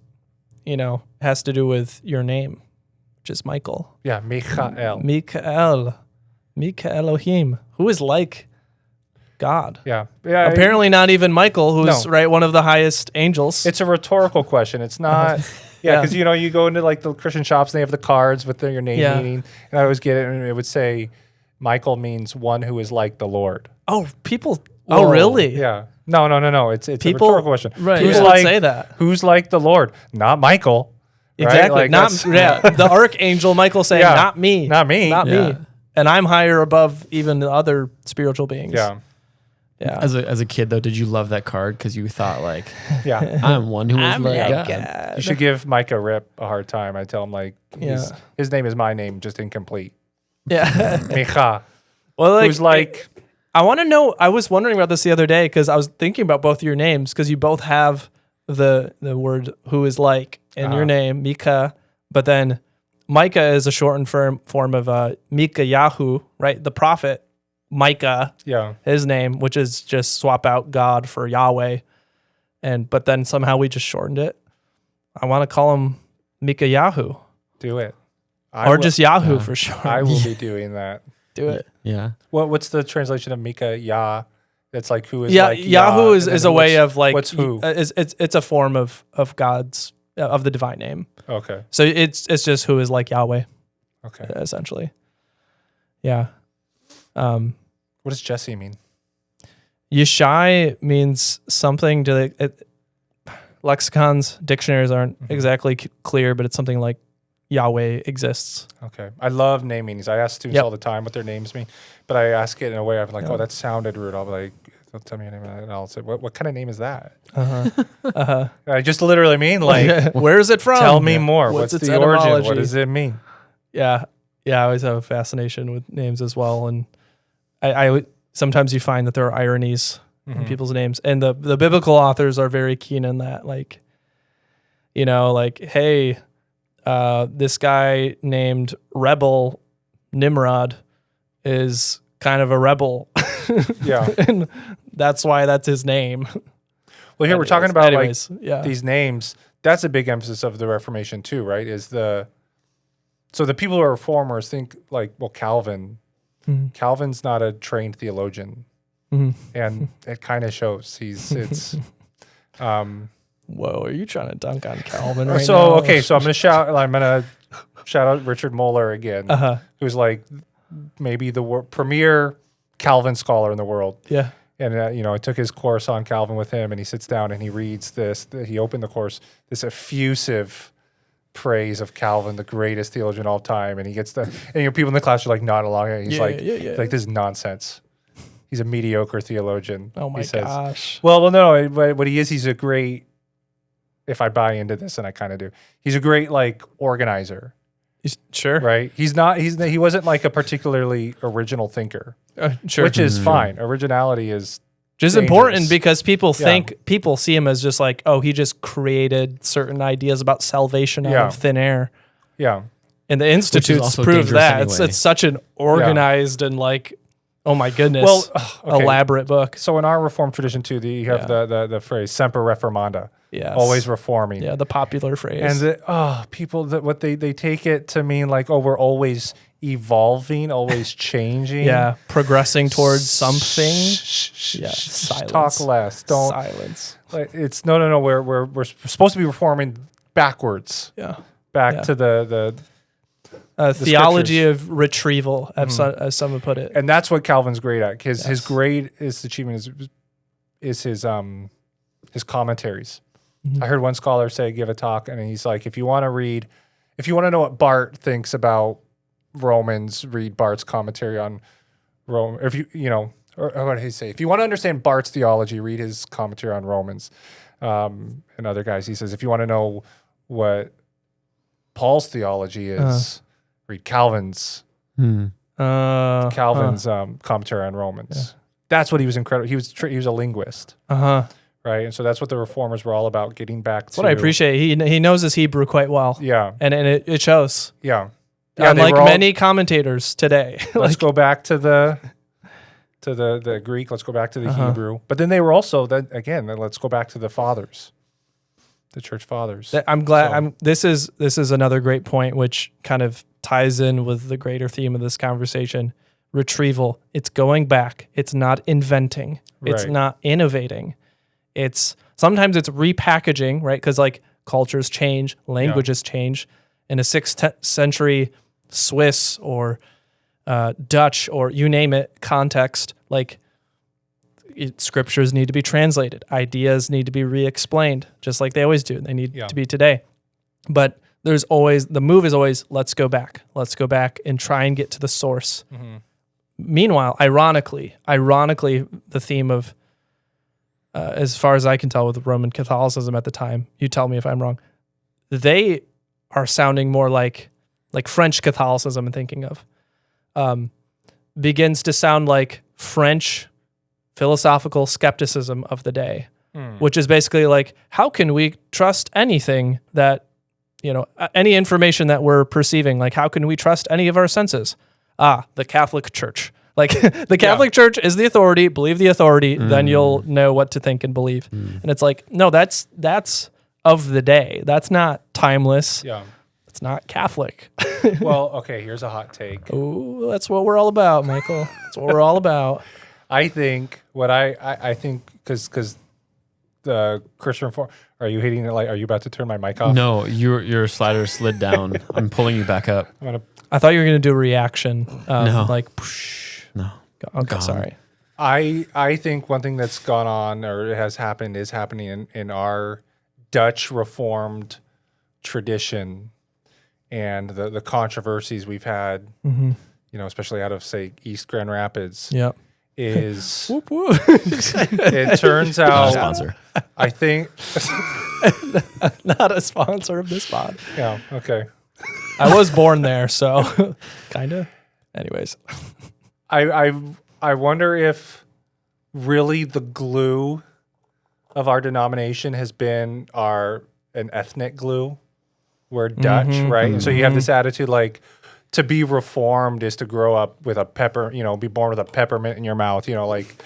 has to do with your name, which is Michael. Yeah, Michael. Mikael Elohim, who is like God. Yeah. Apparently not even Michael, who's one of the highest angels. It's a rhetorical question. It's not. Because you go into like the Christian shops and they have the cards with your name meaning, and I always get it, and it would say Michael means one who is like the Lord. Oh, people. Oh, really? Yeah. No. It's People, a rhetorical question. Right. Who's People like would say that. Who's like the Lord? Not Michael. Exactly. Right? Not the archangel Michael saying, "Not me. Not me. Not me." And I'm higher above even the other spiritual beings. Yeah. Yeah. As a kid though, did you love that card because you thought like, Yeah. I'm one who is like God. God. You should give Micah Rip a hard time. I tell him like Yeah. his name is my name, just incomplete. Yeah. Micha. Well, Who's like I want to know. I was wondering about this the other day because I was thinking about both your names because you both have the word "who is like" in your name, Mika. But then Micah is a shortened form of Mika Yahu, right? The prophet Micah, his name, which is just swap out God for Yahweh, but then somehow we just shortened it. I want to call him Mika Yahu, do it. just Yahoo for sure. I will be doing that. Do it. Yeah. What's the translation of Mika Yah? It's like who is Yeah, like Yahoo Yah, is and a then way of like what's who? It's a form of God's of the divine name. Okay. So it's just who is like Yahweh, Okay. essentially. Yeah. What does Jesse mean? Yeshai means something to lexicons, dictionaries aren't exactly clear, but it's something like Yahweh exists. Okay. I love namings. I ask students all the time what their names mean, but I ask it in a way I'm like, oh, that sounded rude. I'll be like, don't tell me your name. And I'll say, what kind of name is that? I just literally mean like, where is it from? tell me more. What's its the origin? etymology? What does it mean? Yeah. I always have a fascination with names as well. And I sometimes you find that there are ironies in people's names. And the biblical authors are very keen on that. Like, hey, this guy named Rebel Nimrod is kind of a rebel. Yeah. And that's why that's his name. Well, here we're talking about yeah. these names. That's a big emphasis of the Reformation too, right? So the people who are reformers think like, well, Calvin Calvin's not a trained theologian, and it kind of shows. Whoa, are you trying to dunk on Calvin right now? So I'm gonna shout out Richard Moeller again, who's like maybe the premier Calvin scholar in the world. Yeah. And I took his course on Calvin with him, and he sits down and he reads this. He opened the course, this effusive praise of Calvin, the greatest theologian of all time, and he gets people in the class are like nodding along, and he's like, this is nonsense. He's a mediocre theologian. Oh my gosh. Well, no, but what he is, he's a great. If I buy into this, and I kind of do, he's a great like organizer. Sure. Right. He wasn't like a particularly original thinker. Sure. Which is fine. Originality is just important because people see him as just like, oh, he just created certain ideas about salvation out of thin air. Yeah. And the institutes prove that. Anyway. It's such an organized and like, oh my goodness, elaborate book. So in our Reformed tradition too, you have the phrase "semper reformanda." Yes. Always reforming. Yeah, the popular phrase. And people they take it to mean like, oh, we're always evolving, always changing. Yeah, progressing towards something. Yeah, silence. Talk less. Don't silence. It's no. We're supposed to be reforming backwards. Yeah, back to the theology of retrieval, as some would put it. And that's what Calvin's great at. His greatest achievement is his commentaries. I heard one scholar give a talk, and he's like, if you want to know what Barth thinks about Romans, read Barth's commentary on Rome. If or what did he say? If you want to understand Barth's theology, read his commentary on Romans. And other guys, he says, if you want to know what Paul's theology is, read Calvin's commentary on Romans. Yeah. That's what he was incredible. He was a linguist. Right, and so that's what the reformers were all about, getting back to. That's what I appreciate. He knows his Hebrew quite well. Yeah, and it shows. Yeah, unlike many commentators today. Let's go back to the Greek. Let's go back to the Hebrew. But then they were also let's go back to the fathers, the church fathers. I'm glad. This is another great point, which kind of ties in with the greater theme of this conversation: retrieval. It's going back. It's not inventing. It's not innovating. Sometimes it's repackaging, right? Because like cultures change, languages change. In a 6th century Swiss or Dutch or you name it context, like scriptures need to be translated, ideas need to be re-explained, just like they always do. They need to be today. But the move is always let's go back and try and get to the source. Meanwhile, ironically, the theme of as far as I can tell with Roman Catholicism at the time, you tell me if I'm wrong, they are sounding more like French Catholicism I'm thinking of. Begins to sound like French philosophical skepticism of the day, which is basically like, how can we trust anything that, any information that we're perceiving? Like, how can we trust any of our senses? The Catholic Church. Like the Catholic Church is the authority, believe the authority, then you'll know what to think and believe. And it's like, no, that's of the day. That's not timeless. Yeah. It's not Catholic. Well, okay, here's a hot take. Oh, that's what we're all about, Michael. That's what we're all about. I think I think because the Christian Reform, are you hitting it? Like, are you about to turn my mic off? No, your slider slid down. I'm pulling you back up. I thought you were going to do a reaction. No. Like, poosh. No. Okay, sorry. I think one thing that's gone on or is happening in our Dutch Reformed tradition and the controversies we've had, especially out of, say, East Grand Rapids, is whoop, whoop. It turns out, sponsor. I think, not a sponsor of this pod. Yeah, okay. I was born there, so kind of. Anyways. I wonder if really the glue of our denomination has been an ethnic glue. We're Dutch, right? And so you have this attitude like to be reformed is to grow up with be born with a peppermint in your mouth, like.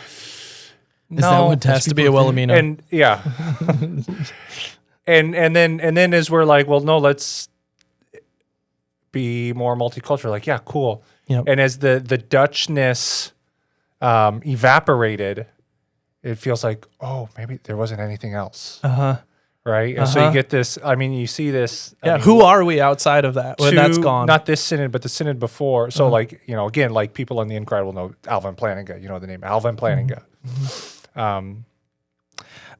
Is that what it has to be a Wilhelmina? And yeah. and then as we're like, well, no, let's. be more multicultural. Like, yeah, cool. Yep. And as the Dutchness evaporated, it feels like, oh, maybe there wasn't anything else. Right? And so you get this, I mean, you see this. Yeah, who are we outside of that when that's gone? Not this synod, but the synod before. So like, you know, again, like people on the in-crowd will know Alvin Plantinga. You know the name Alvin Plantinga.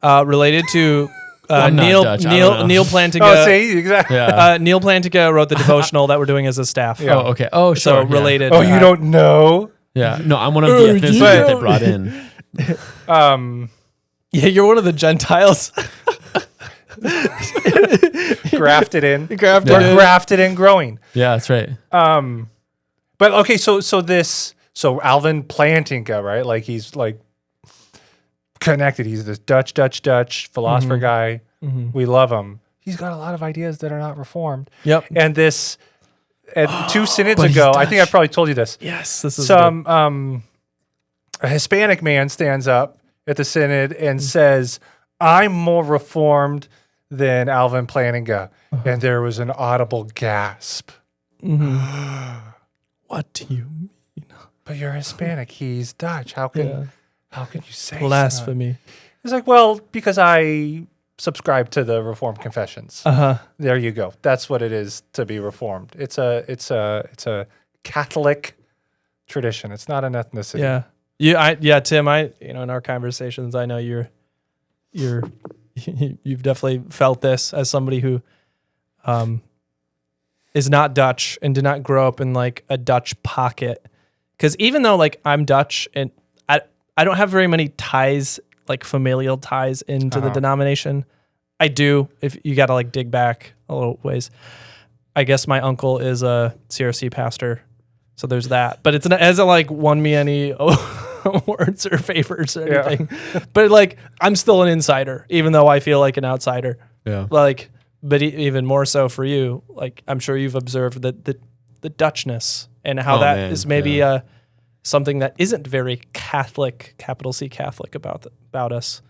Related to I'm not Neil Dutch, I don't know. Neil Plantinga. Oh, see? Exactly. Yeah. Neil Plantinga wrote the devotional that we're doing as a staff. Yeah. Oh, okay. Oh, So sure. yeah. related. Oh, to you that. don't know? Yeah. No, I'm one of the ethnicities that they brought in. Yeah, you're one of the Gentiles. Grafted in. Grafted We're in. grafted in growing. Yeah, that's right. But okay, so Alvin Plantinga, right? Like he's like connected. He's this Dutch philosopher guy. We love him. He's got a lot of ideas that are not reformed. Yep. And this, and 2 synods but he's ago, I think I Dutch. probably told you this. Yes, this is Some a Hispanic man stands up at the synod and says, "I'm more reformed than Alvin Plantinga," and there was an audible gasp. What do you mean? But you're Hispanic. He's Dutch. How can you say Blasphemy. It's like, well, because I subscribe to the Reformed confessions. There you go. That's what it is to be Reformed. It's a Catholic tradition. It's not an ethnicity. Yeah, Tim. In our conversations, I know you've definitely felt this as somebody who, is not Dutch and did not grow up in like a Dutch pocket. Because even though like I'm Dutch and I don't have very many ties, like familial ties into the denomination. I do, if you got to like dig back a little ways. I guess my uncle is a CRC pastor, so there's that. But it hasn't like won me any awards or favors or anything. But like I'm still an insider, even though I feel like an outsider. Yeah. Like, but even more so for you, like I'm sure you've observed the Dutchness and how that is maybe something that isn't very Catholic, capital C Catholic about us.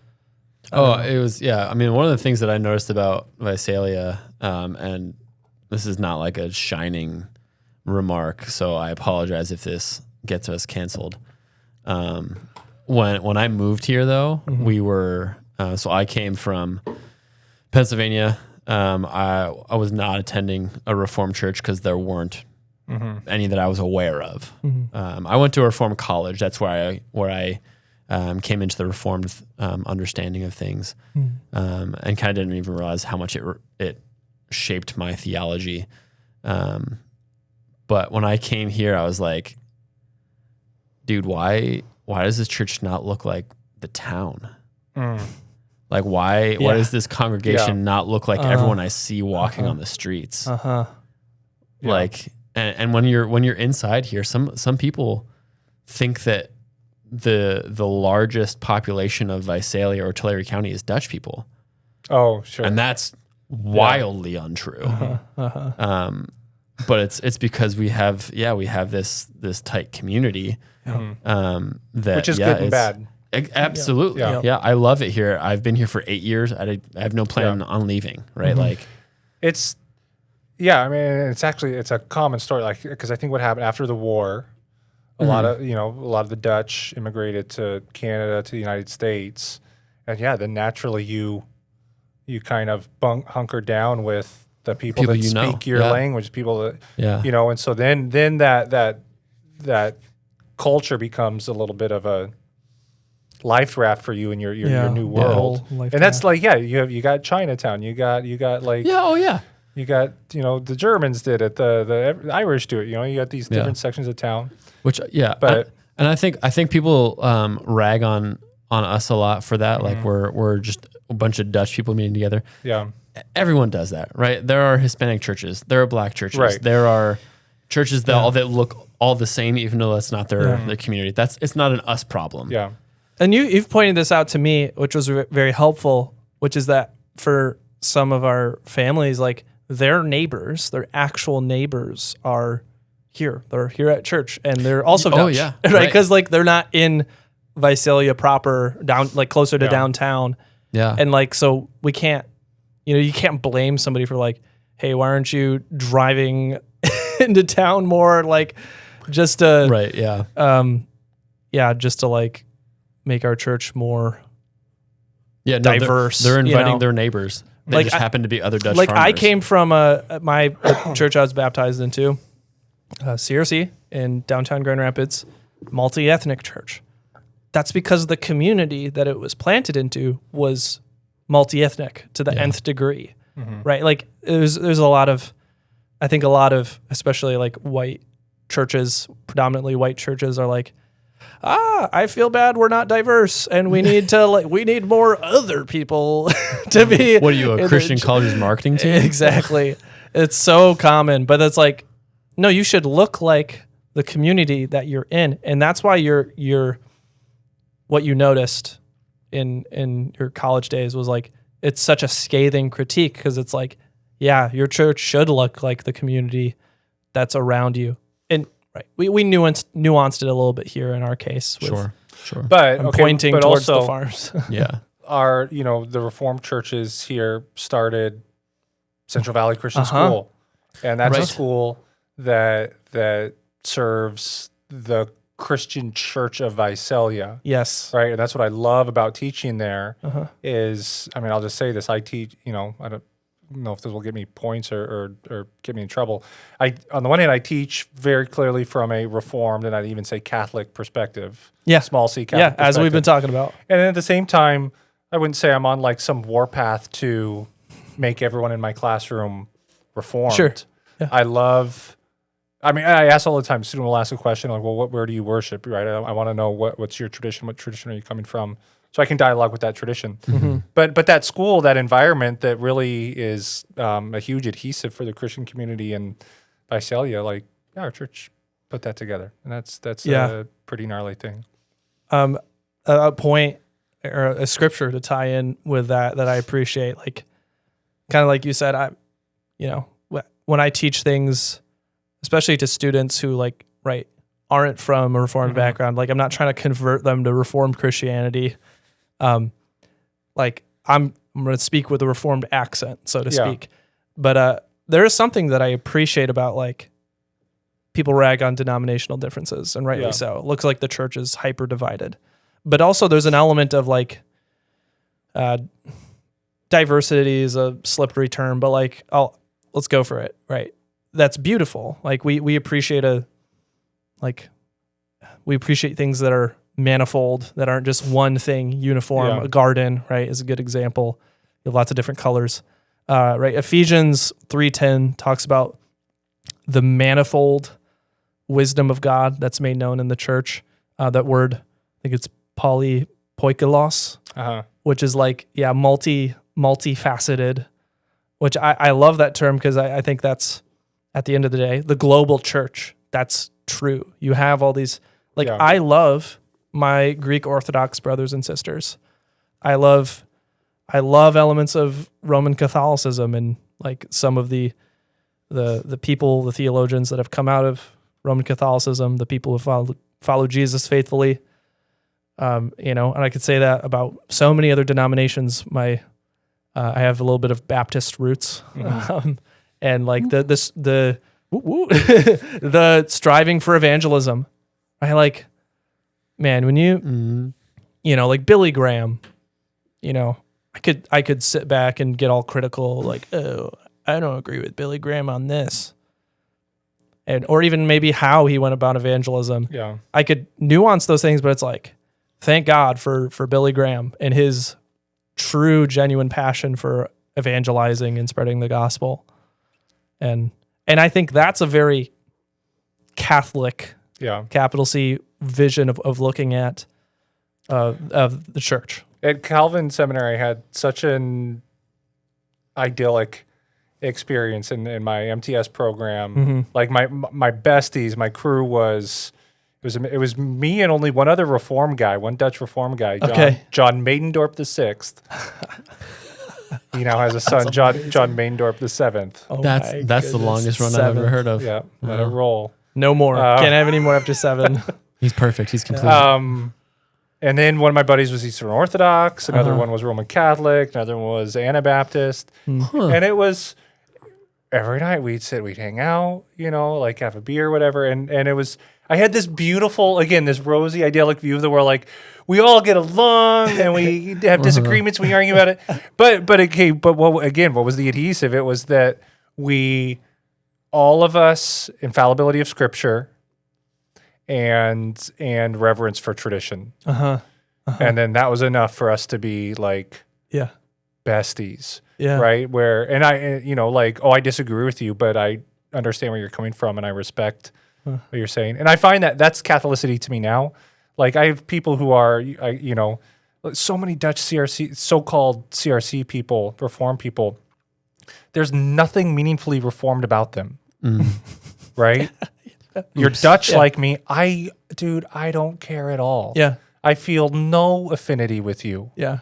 It was, yeah. I mean, one of the things that I noticed about Visalia, and this is not like a shining remark, so I apologize if this gets us canceled. When I moved here, though, we were, so I came from Pennsylvania. I was not attending a Reformed church because there weren't any that I was aware of. I went to a Reformed college. That's where I came into the Reformed understanding of things, and kind of didn't even realize how much it shaped my theology. But when I came here, I was like, dude, why does this church not look like the town? Like, why does this congregation not look like everyone I see walking on the streets? Like, and when you're inside here, some people think that the largest population of Visalia or Tulare County is Dutch people. Oh, sure. And that's wildly untrue. But it's because we have this tight community, that which is good and bad. Absolutely. Yeah. I love it here. I've been here for 8 years. I have no plan on leaving. Right. Like it's, I mean, it's a common story. Like, cause I think what happened after the war, a lot of the Dutch immigrated to Canada, to the United States. And then naturally you kind of hunker down with the people that speak your language, people that, and so then that culture becomes a little bit of a life raft for you in your new world. And that's like, you got Chinatown, you got like, you got, the Germans did it, the Irish do it, you got these different sections of town. Which, but I think people rag on us a lot for that. Like we're just a bunch of Dutch people meeting together. Yeah. Everyone does that, right? There are Hispanic churches, there are Black churches, right. There are churches that look all the same, even though that's not their community. It's not an us problem. Yeah. And you've pointed this out to me, which was very helpful, which is that for some of our families, like their neighbors, their actual neighbors are here. They're here at church, and they're also Dutch, right? Because like they're not in Visalia proper, down like closer to downtown. Yeah. And like, so we can't, you can't blame somebody for like, hey, why aren't you driving into town more, like just to Right. Yeah. just to like make our church more Yeah. No, diverse. They're inviting know? their neighbors. They Like, just happen to be other Dutch Like farmers. I came from the church I was baptized into, CRC in downtown Grand Rapids, multi-ethnic church. That's because the community that it was planted into was multi-ethnic to the nth degree, right? Like there's a lot of, I think a lot of, especially like white churches, predominantly white churches are like, I feel bad we're not diverse and we need to we need more other people to be. What are you, a Christian college's marketing team? Exactly. It's so common, but it's like, no, you should look like the community that you're in. And that's why you're what you noticed in your college days was like, it's such a scathing critique because it's like, yeah, your church should look like the community that's around you. And right, we nuanced it a little bit here in our case. With, Sure. But I'm okay, pointing but towards also the farms. Yeah. the Reformed churches here started Central Valley Christian School, and that's a Right. school that serves the Christian Church of Visalia. Yes. Right, and that's what I love about teaching there. Is, I mean, I'll just say this: I teach. I don't know if this will get me points or get me in trouble. On the one hand, I teach very clearly from a Reformed, and I'd even say Catholic perspective. Yeah. Small C Catholic. Yeah, as we've been perspective. talking about. And then at the same time, I wouldn't say I'm on like some warpath to make everyone in my classroom Reformed. Sure. Yeah. I ask all the time, a student will ask a question like, well, where do you worship, right? I want to know what's your tradition, what tradition are you coming from? So I can dialogue with that tradition. But that school, that environment that really is a huge adhesive for the Christian community in Visalia, like, yeah, our church put that together. And that's a pretty gnarly thing. A point or a scripture to tie in with that I appreciate, like kind of like you said, when I teach things, especially to students who aren't from a Reformed background, like I'm not trying to convert them to Reformed Christianity. I'm going to speak with a Reformed accent, so to speak. But there is something that I appreciate about like people rag on denominational differences, and rightly so. It looks like the church is hyper divided. But also there's an element of like diversity is a slippery term, but like let's go for it, right? That's beautiful. Like we appreciate things that are manifold, that aren't just one thing uniform. Yeah. A garden, right, is a good example. You have lots of different colors. Right. Ephesians 3:10 talks about the manifold wisdom of God that's made known in the church. That word, I think it's polypoikilos, which is like, multifaceted, which I love that term because I think that's, at the end of the day, the global church. That's true. You have all these, I love my Greek Orthodox brothers and sisters. I love elements of Roman Catholicism and like some of the people, the theologians that have come out of Roman Catholicism, the people who follow Jesus faithfully. And I could say that about so many other denominations. I have a little bit of Baptist roots, and like the striving for evangelism. Man, when you, like Billy Graham, I could sit back and get all critical, like, oh, I don't agree with Billy Graham on this. Or even maybe how he went about evangelism. Yeah. I could nuance those things, but it's like, thank God for Billy Graham and his true, genuine passion for evangelizing and spreading the gospel. And I think that's a very Catholic, capital C, vision of looking at of the church. At Calvin Seminary, I had such an idyllic experience in my MTS program. Like my besties, my crew was me and only one other Reform guy, one Dutch Reform guy, John Maidendorp VI. He now has a son, John Maidendorp VII. Oh that's the longest run I've ever heard of. Yeah, let it roll. No more. Can't have any more after 7. He's perfect. He's complete. And then one of my buddies was Eastern Orthodox. Another one was Roman Catholic. Another one was Anabaptist. And it was every night we'd hang out, like have a beer, whatever. And it was, I had this beautiful, again, this rosy, idyllic view of the world. Like we all get along and we have disagreements, we argue about it. But what was the adhesive? It was that all of us, infallibility of Scripture and reverence for tradition. And then that was enough for us to be like besties. Yeah. Right. Where, and I, I disagree with you, but I understand where you're coming from and I respect what you're saying. And I find that that's Catholicity to me now. Like I have people who are, so many Dutch CRC, so-called CRC people, Reformed people, there's nothing meaningfully Reformed about them. Right? You're Dutch like me. I don't care at all. Yeah. I feel no affinity with you. Yeah.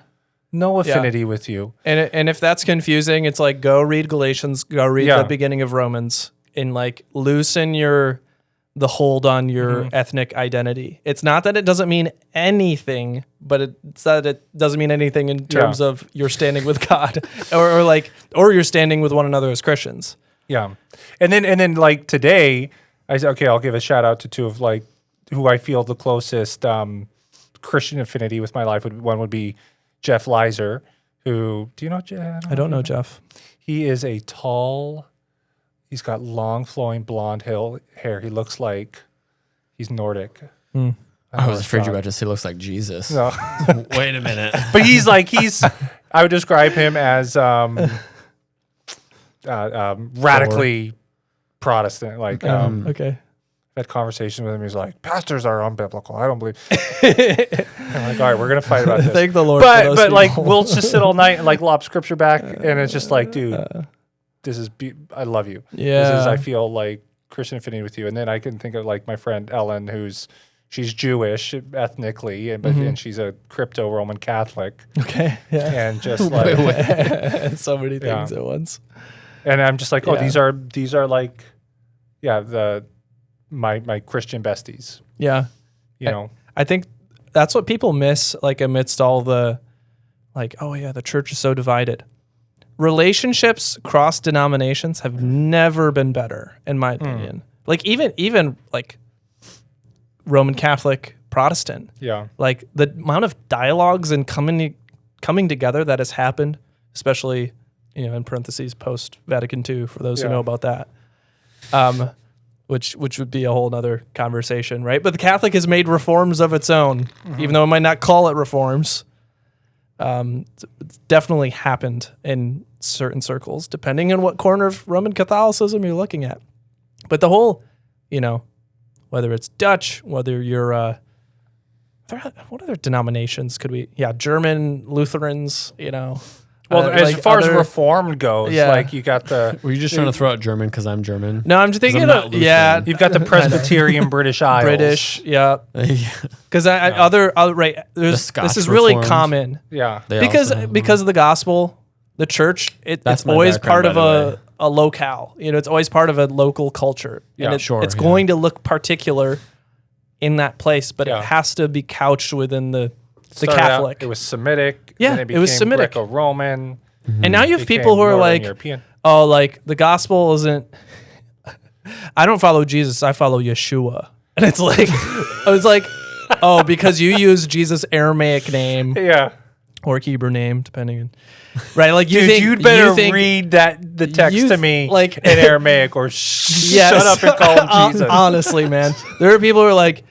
No affinity with you. And if that's confusing, it's like go read Galatians, go read the beginning of Romans, and like loosen the hold on your ethnic identity. It's not that it doesn't mean anything, but it's that it doesn't mean anything in terms of your standing with God or you're standing with one another as Christians. Yeah. And then like today, I said, okay, I'll give a shout out to two of like who I feel the closest Christian affinity with my life. One would be Jeff Leiser, who, do you know Jeff? I don't know Jeff. He is he's got long flowing blonde hair. He looks like he's Nordic. I was afraid you were about to say looks like Jesus. No. Wait a minute. But I would describe him as radically Protestant. Like, okay. Had conversations with him. He's like, pastors are unbiblical. I don't believe. I'm like, all right, we're gonna fight about this. Thank the Lord. But like, we'll just sit all night and like lob Scripture back, and it's just like, dude, this is. I love you. Yeah. I feel like Christian affinity with you, and then I can think of like my friend Ellen, she's Jewish ethnically, and she's a crypto Roman Catholic. Okay. Yeah. And just like so many things at once. And I'm just like, these are like, my Christian besties. Yeah. I think that's what people miss, like amidst all the, like, oh yeah, the church is so divided. Relationships across denominations have never been better, in my opinion. Like even like Roman Catholic, Protestant. Yeah. Like the amount of dialogues and coming together that has happened, especially, in parentheses, post Vatican II, for those who know about that. Which would be a whole nother conversation, right? But the Catholic has made reforms of its own, even though it might not call it reforms. It's definitely happened in certain circles, depending on what corner of Roman Catholicism you're looking at. But the whole, whether it's Dutch, whether you're, what other denominations could we? Yeah, German Lutherans, Well, as far as Reformed goes, like you got the... Were you just trying to throw out German because I'm German? No, I'm just thinking of... Yeah. You've got the Presbyterian British Isles. British, yeah. Because right, this is really common. Yeah. Because of the gospel, the church, it's always part of a locale. It's always part of a local culture. Yeah, and it's going to look particular in that place, but it has to be couched within the Catholic. It was Semitic. Yeah, then it was Semitic. Greco-Roman. And now you have people who are like, European. oh, like the gospel isn't. I don't follow Jesus. I follow Yeshua. And it's like, I was like, oh, because you use Jesus' Aramaic name, or Hebrew name, depending on, right? Like you'd better read the text to me like in Aramaic, or shut up and call him Jesus. Honestly, man, there are people who are like.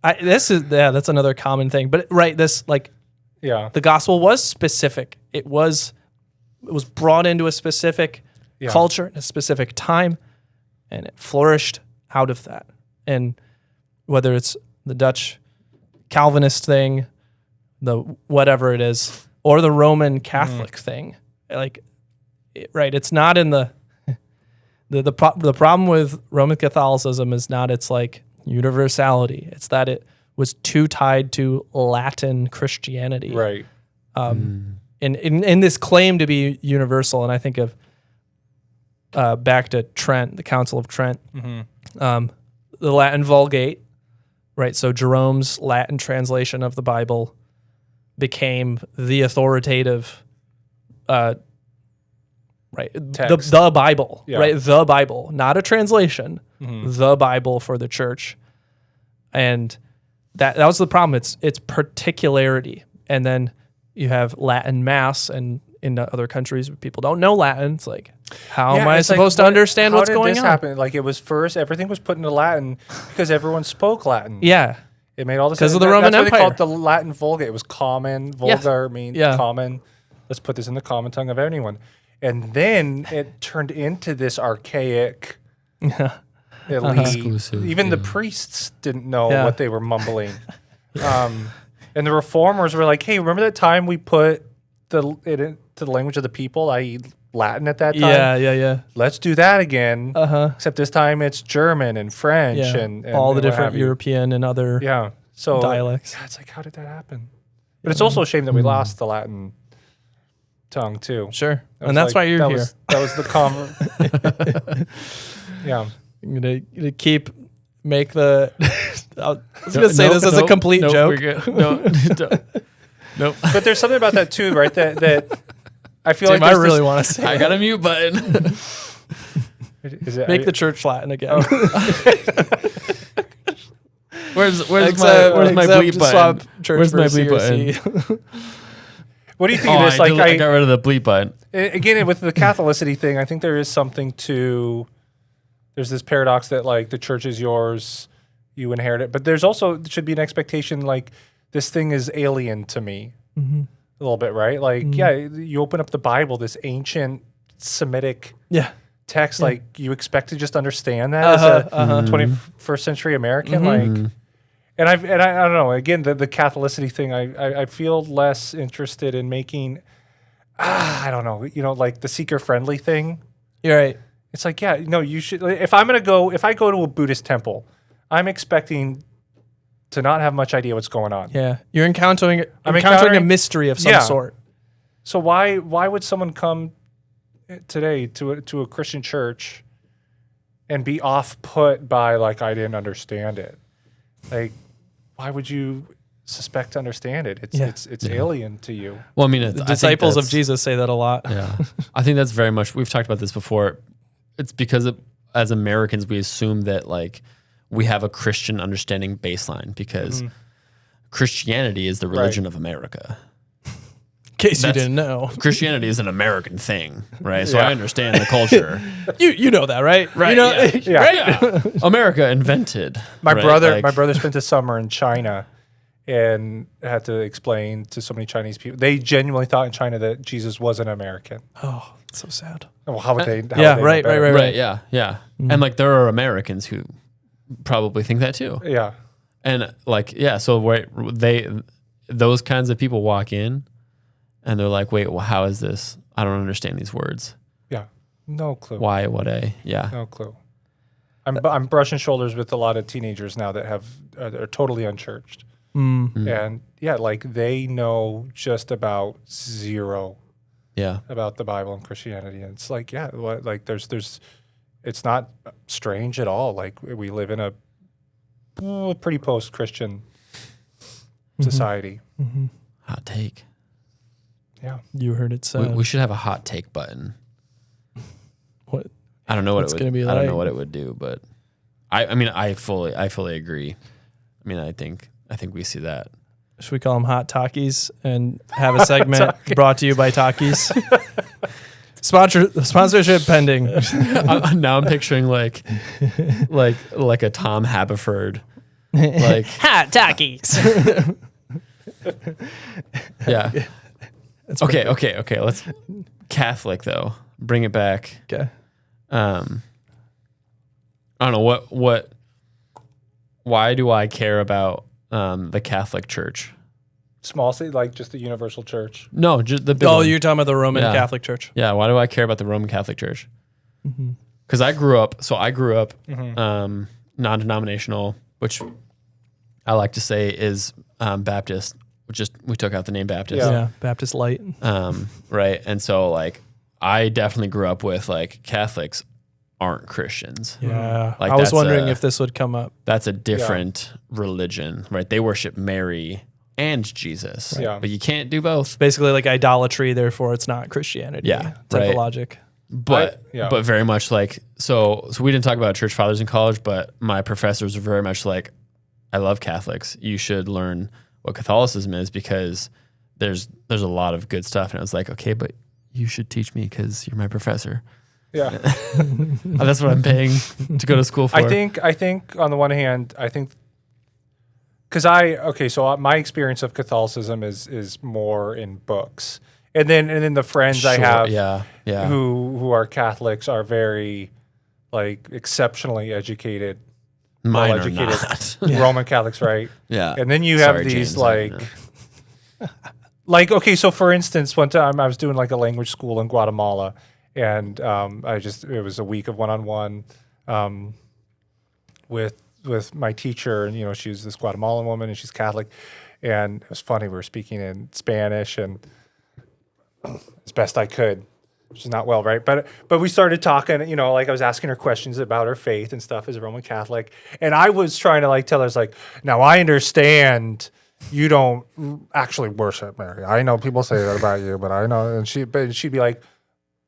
That's another common thing. But the gospel was specific. It was brought into a specific culture, a specific time, and it flourished out of that. And whether it's the Dutch Calvinist thing, the whatever it is, or the Roman Catholic thing, it's not in the problem with Roman Catholicism is not its like universality. It's that it was too tied to Latin Christianity. Right. In this claim to be universal, and I think of back to Trent, the Council of Trent, the Latin Vulgate, right? So Jerome's Latin translation of the Bible became the authoritative right? Text. The Bible, Yeah. right? The Bible, not a translation, the Bible for the church. And that was the problem. It's particularity. And then you have Latin Mass, and in other countries people don't know Latin. It's like, how am I supposed to understand what's going on? How did this happen? Like, it was first, everything was put into Latin because everyone spoke Latin. Yeah. It made all the sense. Because of the Roman That's why they Empire. called it the Latin Vulgate. It was common. Vulgar means common. Let's put this in the common tongue of anyone. And then it turned into this archaic elite. Exclusive, Even the priests didn't know what they were mumbling. And the reformers were like, hey, remember that time we put it into the language of the people, i.e. Latin at that time? Yeah. Let's do that again. Except this time it's German and French and all the what different have you. European and other dialects. Yeah, it's like, how did that happen? But it's also a shame that we lost the Latin tongue too. Sure. And that's why you're here. That was the yeah. I'm gonna make the. I was gonna say this as a complete joke. Nope. But there's something about that too, right? That I feel Tim, like I really want to say. I got a mute button. Make the church Latin again. Where's my bleep button? Where's my bleep button? What do you think of this? Like, I got rid of the bleep button. Again, with the Catholicity thing, I think there is something to. There's this paradox that like the church is yours, you inherit it, but there should be an expectation like this thing is alien to me a little bit, right? Like, you open up the Bible, this ancient Semitic text, like you expect to just understand that as a 21st century American, like. And I don't know. Again, the Catholicity thing, I feel less interested in making. I don't know. Like the seeker friendly thing. You're right. It's like, you should. If I go to a Buddhist temple, I'm expecting to not have much idea what's going on. Yeah, you're encountering a mystery of some sort. So why would someone come today to a Christian church and be off put by like I didn't understand it? Like, why would you suspect to understand it? It's alien to you. Well, I mean, the disciples of Jesus say that a lot. Yeah, I think that's very much. We've talked about this before. It's because as Americans, we assume that like we have a Christian understanding baseline because Christianity is the religion of America. In case you didn't know, Christianity is an American thing, right? So I understand the culture. You know that, right? Right. Yeah. America invented. My brother spent the summer in China and had to explain to so many Chinese people. They genuinely thought in China that Jesus was an American. Oh, so sad. Well, how would they? Right. Yeah. And like there are Americans who probably think that too. Yeah. And like, so those kinds of people walk in and they're like, wait, well, how is this? I don't understand these words. Yeah. No clue. Why, what a, No clue. I'm brushing shoulders with a lot of teenagers now that are totally unchurched. And like they know just about zero about the Bible and Christianity. And it's like, there's it's not strange at all. Like we live in a pretty post-Christian society. hot take. Yeah. You heard it said. We should have a hot take button. What? I don't know what What's it gonna would be I don't know like? what it would do, but I fully agree. I mean, I think we see that. Should we call them hot Takis and have a segment brought to you by Takis? Sponsorship pending. Now I'm picturing like a Tom Haverford, like hot Takis. yeah. Okay. Let's Catholic though. Bring it back. Okay. I don't know what. Why do I care about the Catholic Church? Small C, like just the universal church. No, just the big Oh, one. you're talking about the Roman Yeah. Catholic Church. Yeah, why do I care about the Roman Catholic Church? Because I grew up non-denominational, which I like to say is Baptist. We took out the name Baptist. Yeah, Baptist Light. Right. And so like I definitely grew up with like Catholics aren't Christians. Yeah. Like I was that's wondering if this would come up. That's a different religion, right? They worship Mary and Jesus. Yeah. But you can't do both. Basically like idolatry, therefore it's not Christianity. Yeah, Type right. of logic. but Yeah. but very much like so we didn't talk about church fathers in college, but my professors were very much like, I love Catholics. You should learn what Catholicism is because there's a lot of good stuff. And I was like, okay, but you should teach me because you're my professor. Yeah. That's what I'm paying to go to school for. I think on the one hand, because so my experience of Catholicism is more in books, and then the friends I Sure, have yeah. who are Catholics are very like exceptionally educated, Mine are well-educated not. Roman Catholics, right? Yeah. And then you have Sorry, these James, like okay, so for instance, one time I was doing like a language school in Guatemala, and it was a week of one-on-one with my teacher, and she's this Guatemalan woman and she's Catholic, and it was funny. We were speaking in Spanish and as best I could, which is not well, right? But we started talking, like I was asking her questions about her faith and stuff as a Roman Catholic, and I was trying to like tell her, like, now I understand you don't actually worship Mary. I know people say that about you, but I know, and she'd be like,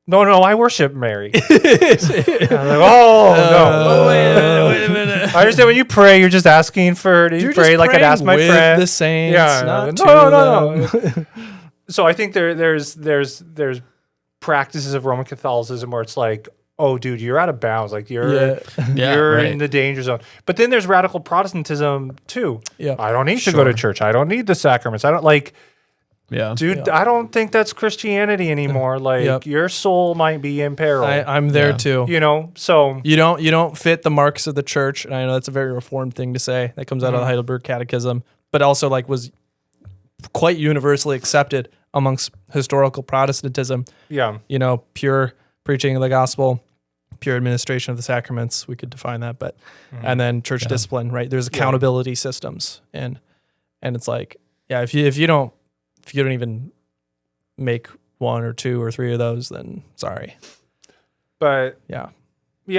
no, I worship Mary. I'm like, no. Wait a minute. I understand when you pray, you're just asking for her to You're pray just like I'd ask my praying friend. with the saints. Yeah, not no. to them. So I think there's practices of Roman Catholicism where it's like, oh, dude, you're out of bounds. Like you're right. in the danger zone. But then there's radical Protestantism too. Yeah. I don't need to go to church. I don't need the sacraments. I don't like. Yeah. Dude, I don't think that's Christianity anymore. Like your soul might be in peril. I'm there too. So You don't fit the marks of the church, and I know that's a very reformed thing to say. That comes out of the Heidelberg Catechism, but also like was quite universally accepted amongst historical Protestantism. yeah, Pure preaching of the gospel, pure administration of the sacraments. We could define that, but and then church discipline. Right? There's accountability systems, and it's like if you don't even make one or two or three of those, then sorry. but Yeah.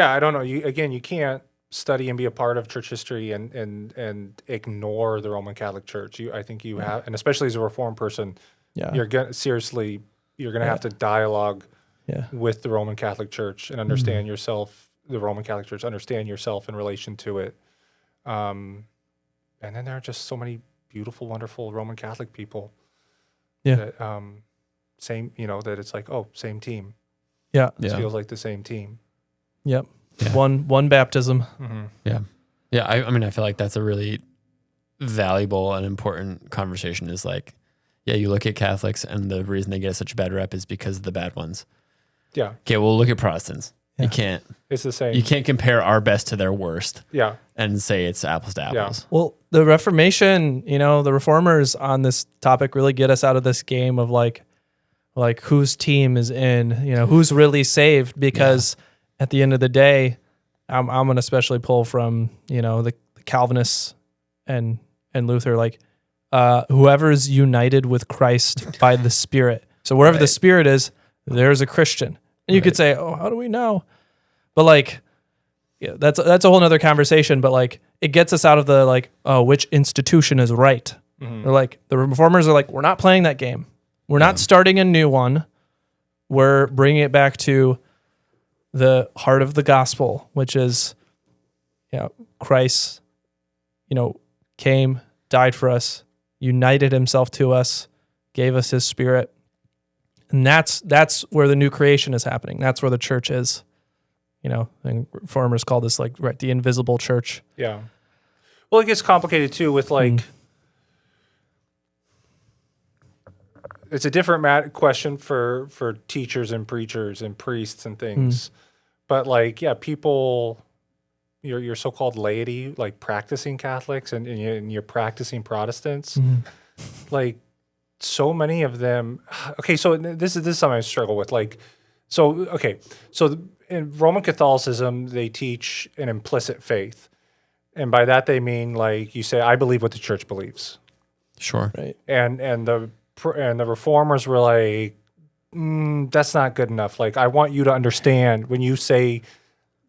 I don't know. You can't study and be a part of church history and ignore the Roman Catholic Church. I think you have, and especially as a Reformed person, Yeah. you're gonna have to dialogue with the Roman Catholic Church and understand yourself, the Roman Catholic Church, understand yourself in relation to it. And then there are just so many beautiful, wonderful Roman Catholic people. Yeah. That, that it's like, oh, same team. Yeah. It feels like the same team. Yep. Yeah. One baptism. Yeah. I mean, I feel like that's a really valuable and important conversation is like, you look at Catholics and the reason they get such a bad rep is because of the bad ones. Yeah. Okay, well, look at Protestants. Yeah. It's the same. You can't compare our best to their worst. Yeah. And say it's apples to apples. Well, the Reformation, the reformers on this topic really get us out of this game of like whose team is in, who's really saved, because at the end of the day, I'm going to especially pull from, the Calvinists and Luther, like whoever's united with Christ by the Spirit. So wherever the Spirit is, there's a Christian. And you could say, oh, how do we know? But like, that's a whole nother conversation, but like it gets us out of the like, oh, which institution is right? They're like, the reformers are like, we're not playing that game. We're not starting a new one. We're bringing it back to the heart of the gospel, which is, Christ, came, died for us, united himself to us, gave us his Spirit. And that's where the new creation is happening. That's where the church is. And reformers call this like the invisible church. Yeah. Well, it gets complicated too with like, it's a different question for teachers and preachers and priests and things. But like, people, your so-called laity, like practicing Catholics and you're practicing Protestants, like so many of them. Okay, so this is something I struggle with. Like, so in Roman Catholicism, they teach an implicit faith, and by that they mean like you say, I believe what the church believes. Sure. Right. And the reformers were like, that's not good enough. Like, I want you to understand when you say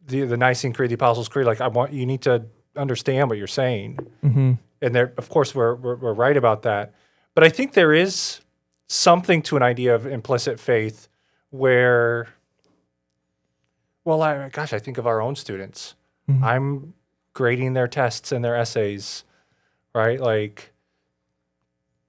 the Nicene Creed, the Apostles' Creed. Like, you need to understand what you're saying. And there, of course, we're right about that. But I think there is something to an idea of implicit faith where Well, I think of our own students. I'm grading their tests and their essays, right? Like,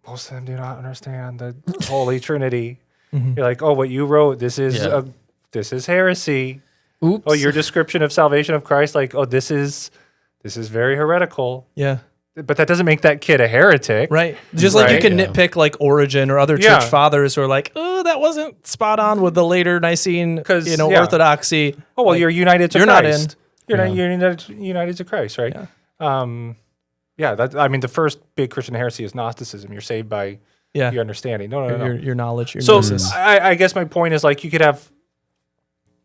most of them do not understand the Holy Trinity. You're like, oh, what you wrote, this is heresy. Oops. Oh, your description of salvation of Christ, like, oh, this is very heretical. Yeah. But that doesn't make that kid a heretic. Right. Just like you Right? can nitpick like Origen or other Yeah. church fathers who are like, oh, that wasn't spot on with the later Nicene, 'Cause, yeah. orthodoxy. Oh, well, Like, you're united to you're not Christ. in. You're united to Christ, right? Yeah. The first big Christian heresy is Gnosticism. You're saved by Yeah. your understanding. No. Your knowledge, your So gnosis. I guess my point is like you could have,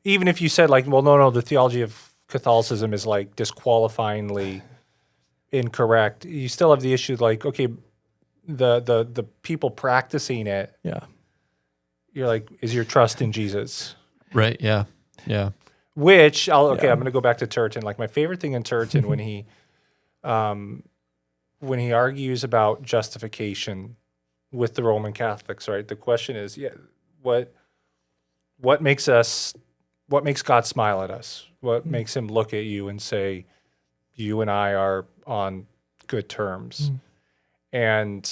even if you said like, well, no, the theology of Catholicism is like disqualifyingly incorrect. You still have the issue like, okay, the people practicing it, Yeah. you're like, is your trust in Jesus? Right. Yeah. Yeah. Which I'm going to go back to Turretin. Like my favorite thing in Turretin when he argues about justification with the Roman Catholics, right? The question is, what makes God smile at us? What makes him look at you and say, you and I are on good terms? And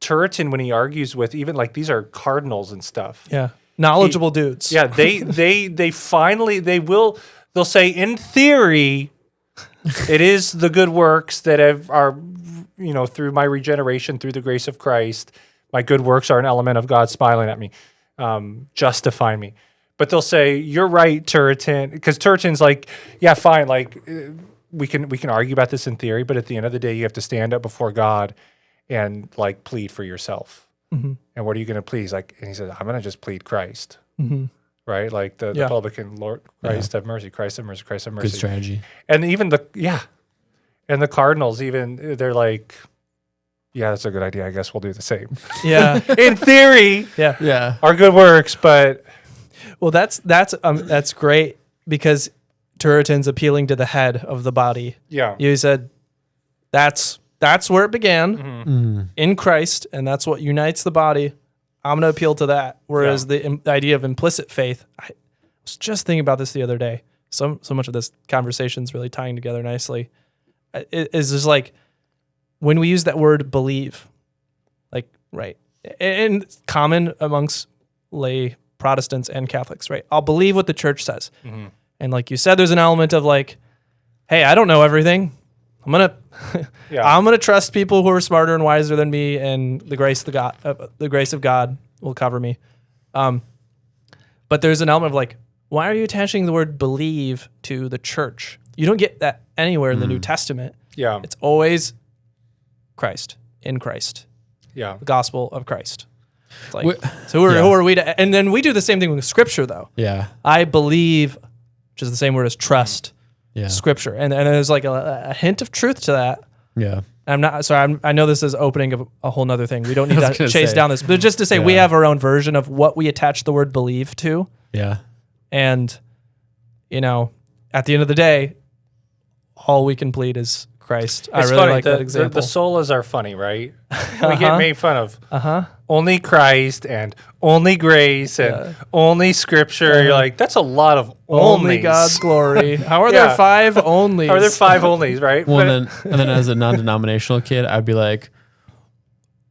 Turretin, when he argues with even like these are cardinals and stuff. Yeah. Knowledgeable dudes. Yeah, they'll say in theory it is the good works that are through my regeneration through the grace of Christ, my good works are an element of God smiling at me, justifying me. But they'll say you're right, Turretin, because Turretin's like, yeah, fine, like we can argue about this in theory, but at the end of the day you have to stand up before God and like plead for yourself. And what are you going to plead? He's like, and he says, I'm going to just plead Christ. Right? Like the publican, Lord, Christ have mercy, Christ have mercy, Christ have mercy. Good strategy. And even and the cardinals, even they're like, yeah, that's a good idea. I guess we'll do the same. Yeah. In theory, Yeah. are good works, but Well, that's great because Turretin's appealing to the head of the body. yeah, You said that's where it began in Christ, and that's what unites the body. I'm going to appeal to that. Whereas the idea of implicit faith, I was just thinking about this the other day. So much of this conversation is really tying together nicely. It's just like when we use that word believe, like, right, and it's common amongst lay Protestants and Catholics, right? I'll believe what the church says. And like you said, there's an element of like, hey, I don't know everything. I'm gonna trust people who are smarter and wiser than me, and the grace of God will cover me. But there's an element of like, why are you attaching the word believe to the church? You don't get that anywhere in the New Testament. yeah, It's always Christ, in Christ, yeah, the gospel of Christ. It's like, Wh- so who are we to? And then we do the same thing with Scripture, though. Yeah. I believe, which is the same word as trust. Yeah. Scripture, and there's like a hint of truth to that. Yeah. I'm not sorry. I know this is opening of a whole nother thing. We don't need I to was gonna chase say. down this, but just to say we Yeah. have our own version of what we attach the word believe to, Yeah. and at the end of the day, all we can plead is Christ. I It's really funny. like that example. The solas are funny, right? We get made fun of. Uh-huh. Only Christ and only grace and only Scripture. You're like, that's a lot of Only onlys. God's glory. How are Yeah. there 5 onlys? Are there 5 onlys, right? Well, But- and then as a non-denominational kid, I'd be like,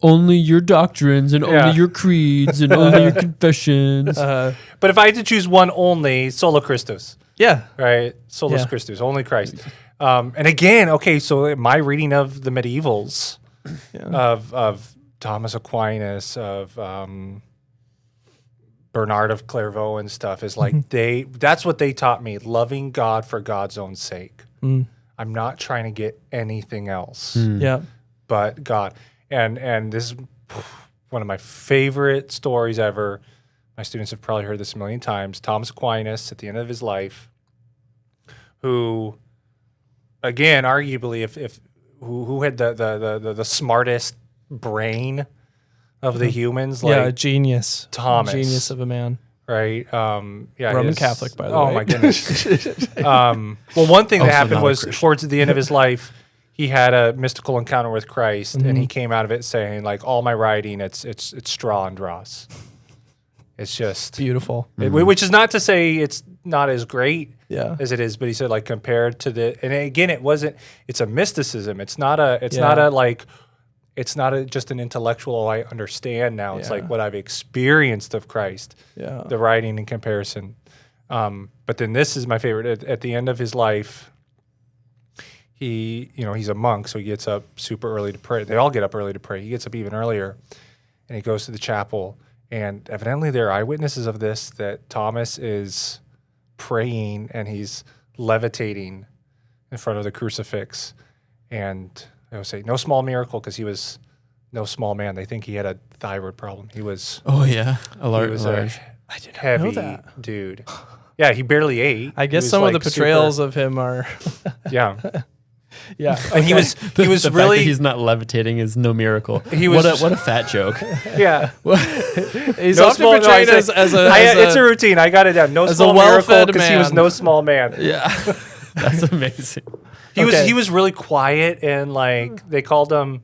only your doctrines and Yeah. only your creeds and only your confessions. But if I had to choose one only, Solo Christus, Yeah. right? Solus Yeah. Christus, only Christ. And again, okay, so my reading of the medievals, of Thomas Aquinas, of Bernard of Clairvaux and stuff is like that's what they taught me, loving God for God's own sake. I'm not trying to get anything else Yeah. but God. And this is one of my favorite stories ever. My students have probably heard this a million times. Thomas Aquinas, at the end of his life, who, again, arguably, if who had the smartest brain of the humans, like a genius. Thomas. Genius of a man. right? Roman Catholic, by the way. Oh my goodness. Well, one thing that Also happened not a was Christian. towards the end of his life, he had a mystical encounter with Christ, and he came out of it saying, like, all my writing, it's straw and dross. It's just Beautiful. which is not to say it's not as great Yeah. as it is, but he said like compared to and again, it's a mysticism. It's not just an intellectual, I understand now. It's Yeah. like what I've experienced of Christ, Yeah. the writing in comparison. But then this is my favorite. At the end of his life, he's a monk, so he gets up super early to pray. They all get up early to pray. He gets up even earlier, and he goes to the chapel. And evidently there are eyewitnesses of this, that Thomas is praying and he's levitating in front of the crucifix. And I would say no small miracle, because he was no small man. They think he had a thyroid problem. He was Oh yeah, a he was a heavy that. dude. Yeah, he barely ate. I guess He was, some of like, the portrayals of him are, yeah. yeah. And he was the fact that really he's not levitating is no miracle. He was- what a fat joke. yeah. He's No often small- no, portrayed I said- as it's a routine. I got it down. No as a small miracle, well-fed because he was man. no small man. Yeah, that's amazing. He was really quiet, and like they called him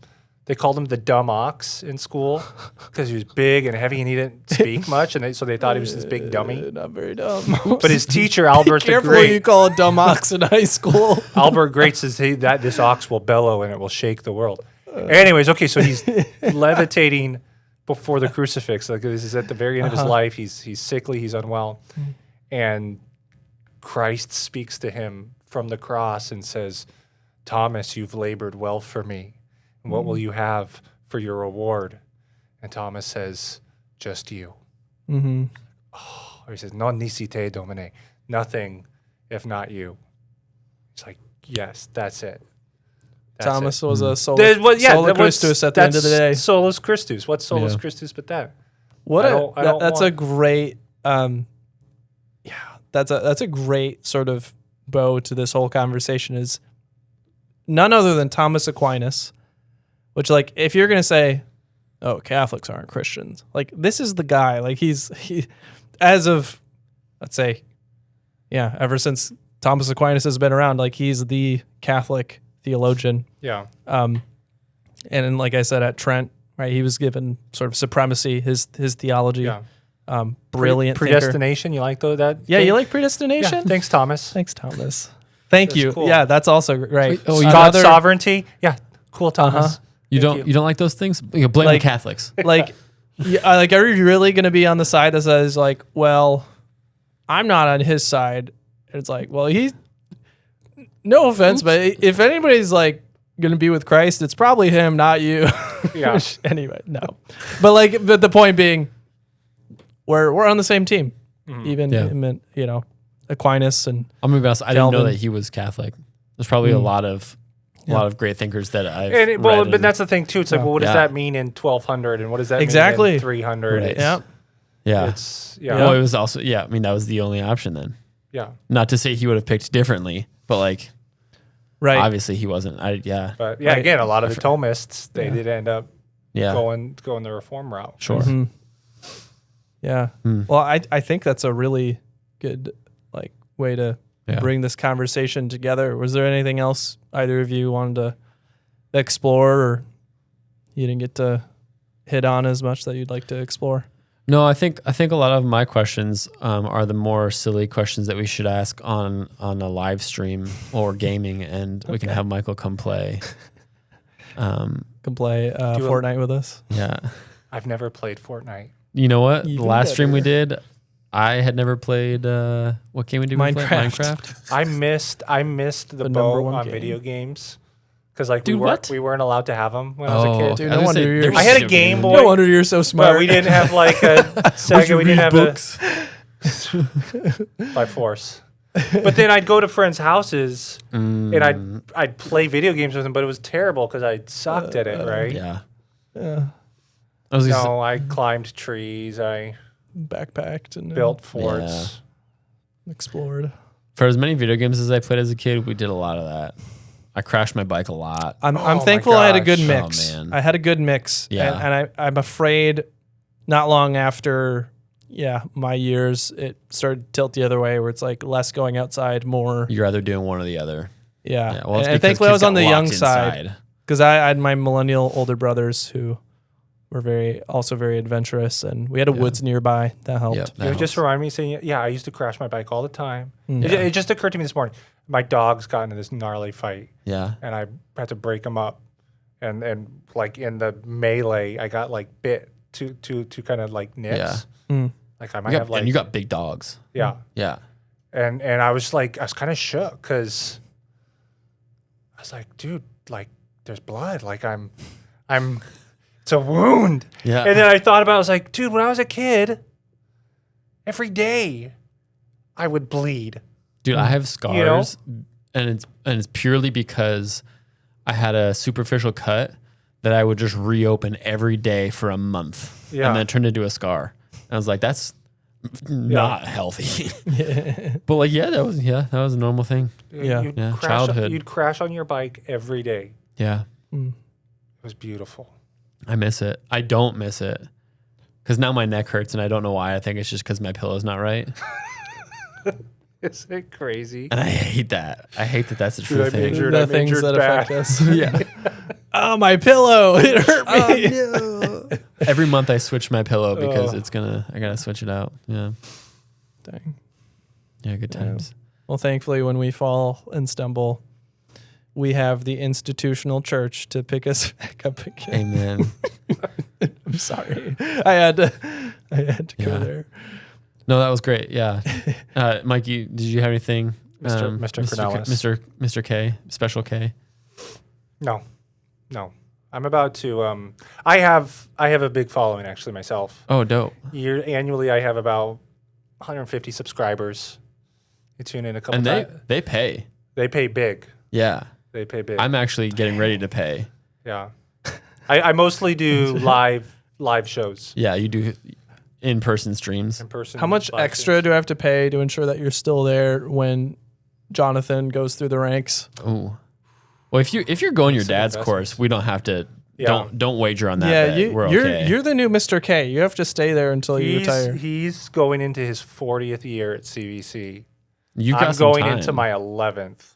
the dumb ox in school, because he was big and heavy and he didn't speak much, and so they thought he was this big dummy. Not very dumb. But his teacher Albert the Careful what you Great, call a dumb ox in high school. Albert Great says that this ox will bellow and it will shake the world. Anyways, okay, so he's levitating before the crucifix. Like, this is at the very end of his life. He's sickly, he's unwell, and Christ speaks to him from the cross and says, "Thomas, you've labored well for me. And what will you have for your reward?" And Thomas says, "Just you." Mm-hmm. Or he says, "Non nisi te, Domine." Nothing if not you. It's like, yes, that's it. That's Thomas it. was a sola That's Christus at the end of the day. Solus Christus. What's Solus Yeah. Christus but that? What I a don't- I that- don't that's want- a great that's a great sort of bow to this whole conversation, is none other than Thomas Aquinas, which, like, if you're gonna say, oh, Catholics aren't Christians, like, this is the guy. Like, he as of, let's say, yeah, ever since Thomas Aquinas has been around, like, he's the Catholic theologian. Yeah. And then, like I said, at Trent, right, he was given sort of supremacy, his theology. Yeah. Brilliant thinker. Predestination. You like that? Yeah, thing? you like predestination? Yeah. Thanks, Thomas. Thanks, Thomas. Thank That's you. cool. Yeah, that's also great. Oh, God's sovereignty. Yeah. Cool, Thomas. You Thank don't you don't like those things? You blame Like- the Catholics. Like, yeah, like, are you really going to be on the side that says, like, well, I'm not on his side? It's like, well, no offense, but if anybody's, like, going to be with Christ, it's probably him, not you. Yeah. Anyway, no. But the point being, we're on the same team. Even, Yeah. Aquinas and I'm gonna be honest. I didn't know Calvin. that he was Catholic. There's probably a lot of great thinkers that I've read. But that's the thing too. It's like, well, what does that mean in 1200, and what does that Exactly. mean in 300? Right. It's, yeah. yeah. It's yeah. Well, it was also I mean, that was the only option then. Yeah. Not to say he would have picked differently, but like Right. obviously he wasn't. But yeah, Right. again, a lot of the Thomists, they did end up Yeah. going the reform route. Sure. Mhm. Yeah. Well, I think that's a really good, like, way to Yeah. bring this conversation together. Was there anything else either of you wanted to explore, or you didn't get to hit on as much that you'd like to explore? No, I think a lot of my questions are the more silly questions that we should ask on a live stream or gaming, and we can have Michael come play. Can play Fortnite with us. Yeah. I've never played Fortnite. You know what? You The do last stream we better. did, I had never played. What game we did? Minecraft. I missed the The boat number one on game. video games, because like Dude, what? we weren't allowed to have them when I was a Oh, kid. Dude, I no was wonder gonna say, you're- there's I had a so Game many. Boy. No wonder you're so smart. But we didn't have like a Sega. We didn't have books. by force. But then I'd go to friends' houses and I'd play video games with them, but it was terrible because I sucked at it. Right? Yeah. Yeah. I was gonna say- No, I climbed trees. I Backpacked and built forts. explored. for as many video games as I played as a kid, we did a lot of that. I crashed my bike a lot. I'm my thankful I had a good gosh. mix. Oh, man. I had a good mix. Yeah. And I'm afraid not long after, my years, it started to tilt the other way, where it's like less going outside, more. You're either doing one or the other. Yeah. Well, it's and because thankfully I kids was on got the young locked side, inside. because I had my millennial older brothers who we're also very adventurous, and we had a woods nearby that helped. Yep, that It just reminded me saying, yeah, I used to crash my bike all the time. Mm. It just occurred to me this morning. My dogs got into this gnarly fight, Yeah. and I had to break them up. And like in the melee, I got like bit two kind of like nips. Yeah. Mm. Like I might have like, and you got big dogs. yeah. Yeah. And I was kind of shook because I was like, dude, like there's blood. Like it's a wound. Yeah. And then I thought about it, I was like, dude, when I was a kid, every day I would bleed. Dude, I have scars, You know? and it's purely because I had a superficial cut that I would just reopen every day for a month, Yeah. and then it turned into a scar. And I was like, that's not healthy. But like, that was a normal thing. Yeah. You'd Yeah, crash, childhood. You'd crash on your bike every day. Yeah, Mm. It was beautiful. I miss it. I don't miss it because now my neck hurts, and I don't know why. I think it's just because my pillow's not right, Isn't it crazy? and I hate that. I hate that that's a Dude, true I thing. injured- The I'm things injured that affect bad. us. Yeah. Oh, my pillow! It hurt me. Every month I switch my pillow because Oh. I gotta switch it out. Yeah. Dang. Yeah. Good times. Well, thankfully, when we fall and stumble, we have the institutional church to pick us back up again. Amen. I'm sorry. I had to go Yeah. there. No, that was great. Yeah. Mikey, did you have anything? Mr. Cornelis. Mr. K, Special K. No. I'm about to. I have a big following actually myself. Oh, dope. Annually, I have about 150 subscribers. You tune in a couple And times. they pay. They pay big. Yeah. They pay big. I'm actually getting ready to pay. Yeah. I mostly do live shows Yeah, you do in-person streams. in person. How much live extra do I have to pay to ensure that you're still there when Jonathan goes through the ranks? Ooh. Well, if you're going your Some dad's investments. course, we don't have to. Yeah. Don't wager on that. Yeah, bet. We're you're okay. you're the new Mr. K. You have to stay there until you retire. He's going into his 40th year at CVC. You got I'm some going time. into my 11th.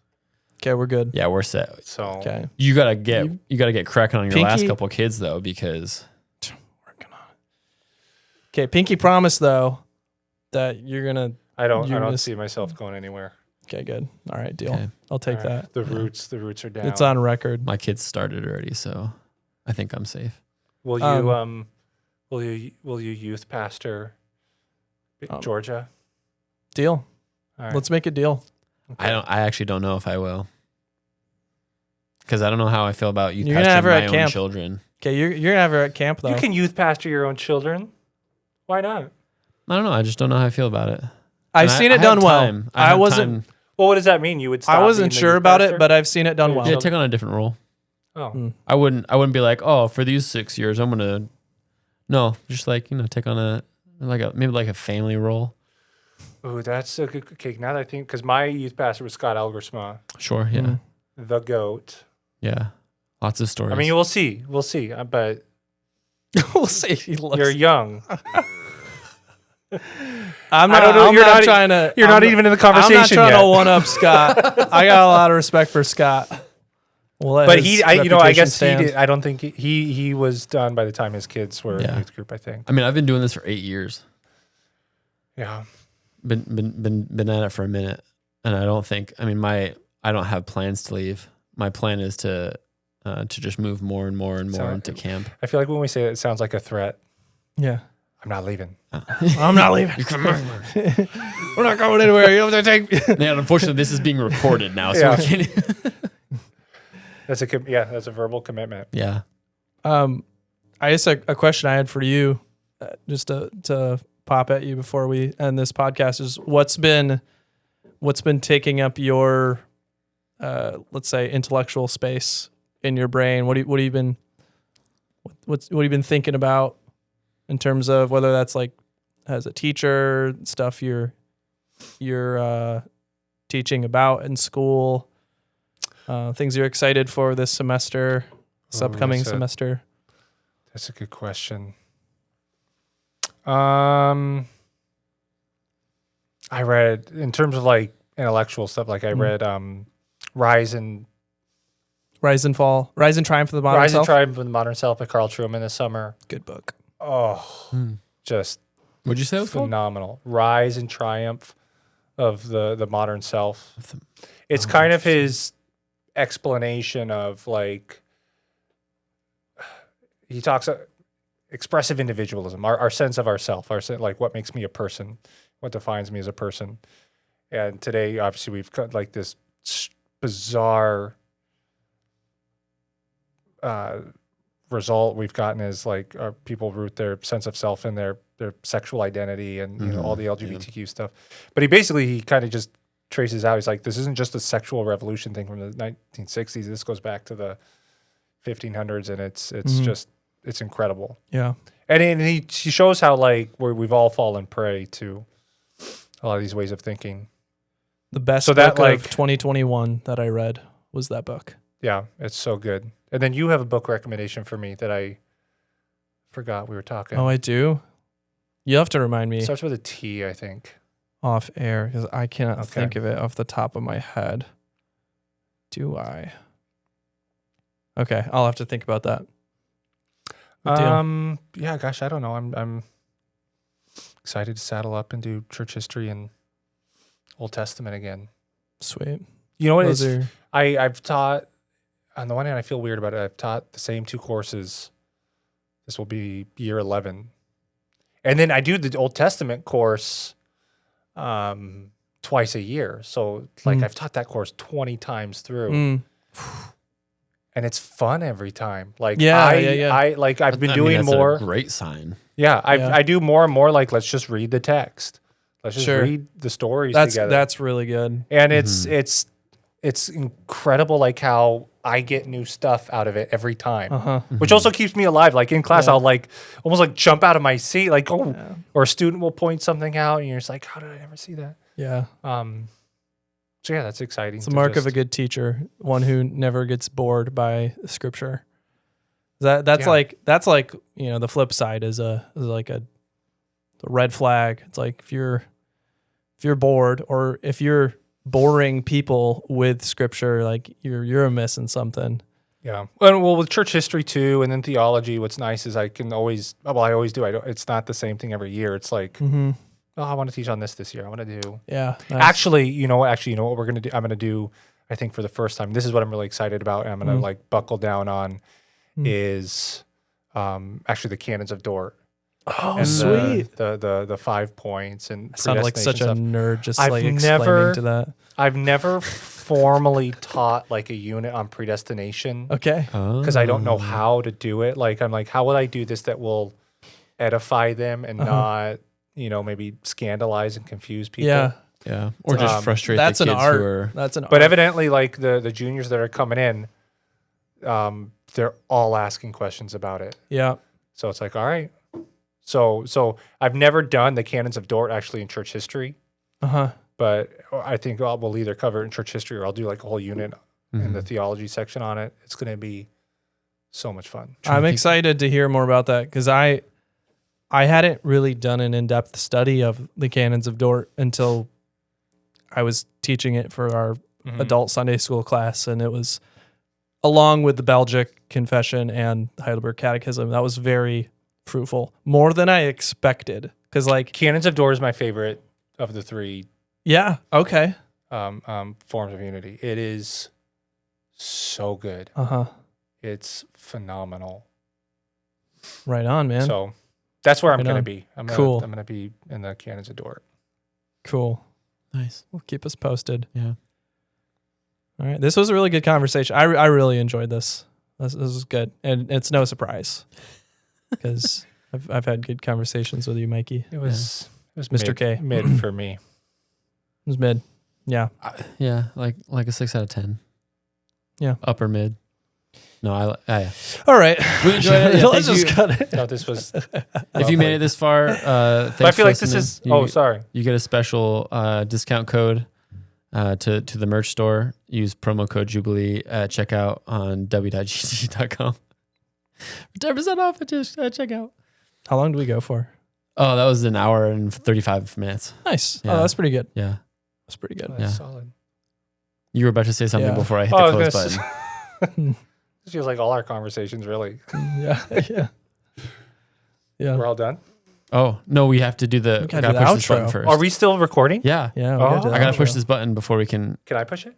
Okay, we're good. Yeah, we're set. So Okay. You gotta get cracking on your last Pinky- couple kids though, because Working on it. Okay, Pinky promised though that you're gonna. I don't You're gonna see myself going anywhere. Okay, good. All right, deal. Okay. I'll take All right. that. The roots are down. It's on record. my kids started already, so I think I'm safe. Will you will you youth pastor Georgia? Deal. All right. Let's make a deal. I actually don't know if I will, because I don't know how I feel about youth You're gonna have pastoring her my at own camp. children. Okay, you're gonna have her at camp though. You can youth pastor your own children. Why not? I don't know. I just don't know how I feel about it. I've And seen I it done have well. time. I have wasn't. time. Well, what does that mean? You would stop I wasn't being the sure youth about pastor? it, but I've seen it done Yeah, well. Yeah, take on a different role. Oh. Mm. I wouldn't be like, oh, for these 6 years, I'm gonna. No, just like take on maybe like a family role. Ooh, that's a good cake. Now that I think, because my youth pastor was Scott Elgersma, Sure. Yeah. Mm. the goat. Yeah. Lots of stories. I mean, we'll see, but We'll see. He looks. you're young. I'm I not. don't know, I'm you're not not- trying to. You're I'm not even in the conversation I'm not trying yet. to one up Scott. I got a lot of respect for Scott. We'll let But his I reputation guess stand. he did. I don't think he was done by the time his kids were in Yeah. youth group. I think. I mean, I've been doing this for 8 years. Yeah. Been at it for a minute, and I don't think. I mean, I don't have plans to leave. My plan is to just move more and more and more So- into camp. I feel like when we say that, it sounds like a threat. Yeah. I'm not leaving. I'm not leaving. We're not going anywhere. You have to take. Yeah, unfortunately, this is being recorded now, so Yeah. we can't. That's a verbal commitment. Yeah. I guess a question I had for you, just to pop at you before we end this podcast, is what's been taking up your, let's say, intellectual space in your brain? What have you been thinking about in terms of whether that's like as a teacher, stuff you're teaching about in school, things you're excited for this semester, this upcoming semester? That's a good question. I read in terms of like intellectual stuff. Like I read Rise and Rise and Triumph of the Modern Rise Self. and Triumph of the Modern Self by Carl Trueman this summer. Good book. Oh, just What'd you say it was called? phenomenal. Rise and Triumph of the Modern Self. It's kind of his explanation of like, he talks expressive individualism, our sense of ourself, like what makes me a person, what defines me as a person. And today, obviously, we've got like this bizarre result we've gotten is like people root their sense of self in their sexual identity and you know all the LGBTQ stuff. But he kind of just traces out. He's like, this isn't just a sexual revolution thing from the 1960s. This goes back to the 1500s, and it's just it's incredible. Yeah, and he shows how like we've all fallen prey to a lot of these ways of thinking. the best So book that, like- of 2021 that I read was that book. Yeah, it's so good. And then you have a book recommendation for me that I forgot we were talking. Oh, I do. You have to remind me It starts with a T, I think. off air because I cannot Okay. think of it off the top of my head. Do I? Okay, I'll have to think about that. Good deal. Yeah, gosh, I don't know. I'm excited to saddle up and do church history and Old Testament again. Sweet. You know what? Those It's, are I've taught, on the one hand, I feel weird about it. I've taught the same 2 courses. This will be year 11. And then I do the Old Testament course twice a year. So like I've taught that course 20 times through. And it's fun every time. Like Yeah. I've been doing that's more. a great sign. Yeah, Yeah. I do more and more like let's just read the text. Let's just Sure. read the stories That's together. that's really good. And it's incredible like how I get new stuff out of it every time. Which also keeps me alive. Like in class Yeah. I'll like almost like jump out of my seat like or a student will point something out and you're just like how did I never see that? Yeah. So yeah, that's exciting. It's a mark of a good teacher, one who never gets bored by scripture. That's Yeah. like, you know, the flip side is like a red flag. It's like if you're bored or if you're boring people with scripture, like you're missing something. Yeah. Well, with church history too, and then theology, what's nice is I always do. It's not the same thing every year. It's like, I want to teach on this year. I want to do. Yeah. Nice. Actually, you know what we're going to do? I'm going to do, I think for the first time, this is what I'm really excited about. And I'm going to like buckle down on is actually the canons of Dort. Oh, And sweet. The 5 points and I sounded like such a predestination stuff. nerd just I've like explaining never- to that. I've never formally taught like a unit on predestination. Okay. Because I don't know how to do it. Like, I'm like, how would I do this that will edify them and not, maybe scandalize and confuse people? Yeah. Yeah. Or just frustrate That's the an kids art. who are. That's an But art. evidently, like the juniors that are coming in, they're all asking questions about it. Yeah. So it's like, all right. So I've never done the canons of Dort actually in church history, but I think we'll either cover it in church history or I'll do like a whole unit in the theology section on it. It's going to be so much fun. I'm excited to hear more about that because I hadn't really done an in-depth study of the canons of Dort until I was teaching it for our adult Sunday school class, and it was along with the Belgic Confession and the Heidelberg Catechism. That was very fruitful, more than I expected. Because like Canons of Dort is my favorite of the 3 yeah, okay, forms of unity. It is so good. It's phenomenal. Right on, man. So that's where I'm Right going to on. be. Cool. I'm going to be in the Canons of Dort. Cool. Nice. Well, keep us posted. Yeah. All right. This was a really good conversation. I really enjoyed this. This was good. And it's no surprise because I've had good conversations with you, Mikey. It was Mr. K. Mid for me. It was mid. Yeah. Yeah. Like a 6 out of 10. Yeah. Upper mid. No, yeah. All right. We enjoyed it. Yeah, Let's thank just you. cut it. No, this was. If you made it this far, thanks But I feel for like this listening. is. Sorry. You get a special discount code to the merch store. Use promo code Jubilee at checkout on w.gg.com. 10% off at checkout. How long do we go for? Oh, that was an hour and 35 minutes. Nice. Yeah. Oh, that's pretty good. Yeah. That's pretty good. That's Yeah. solid. You were about to say something Yeah. before I hit Oh, I the was close gonna button. This feels like all our conversations, really. Yeah. We're all done? Oh, no, we have to do the, gotta I do gotta the push this button outro. first. Are we still recording? Yeah. Yeah. We Oh, gotta do the I gotta push outro. this button before we can. Can I push it?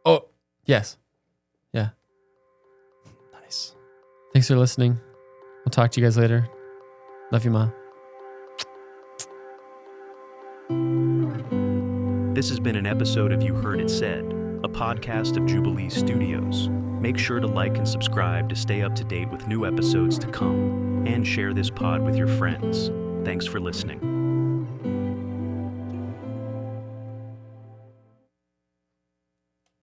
Oh, yes. Yeah. Nice. Thanks for listening. We'll talk to you guys later. Love you, Ma. This has been an episode of You Heard It Said, a podcast of Jubilee Studios. Make sure to like and subscribe to stay up to date with new episodes to come, and share this pod with your friends. Thanks for listening.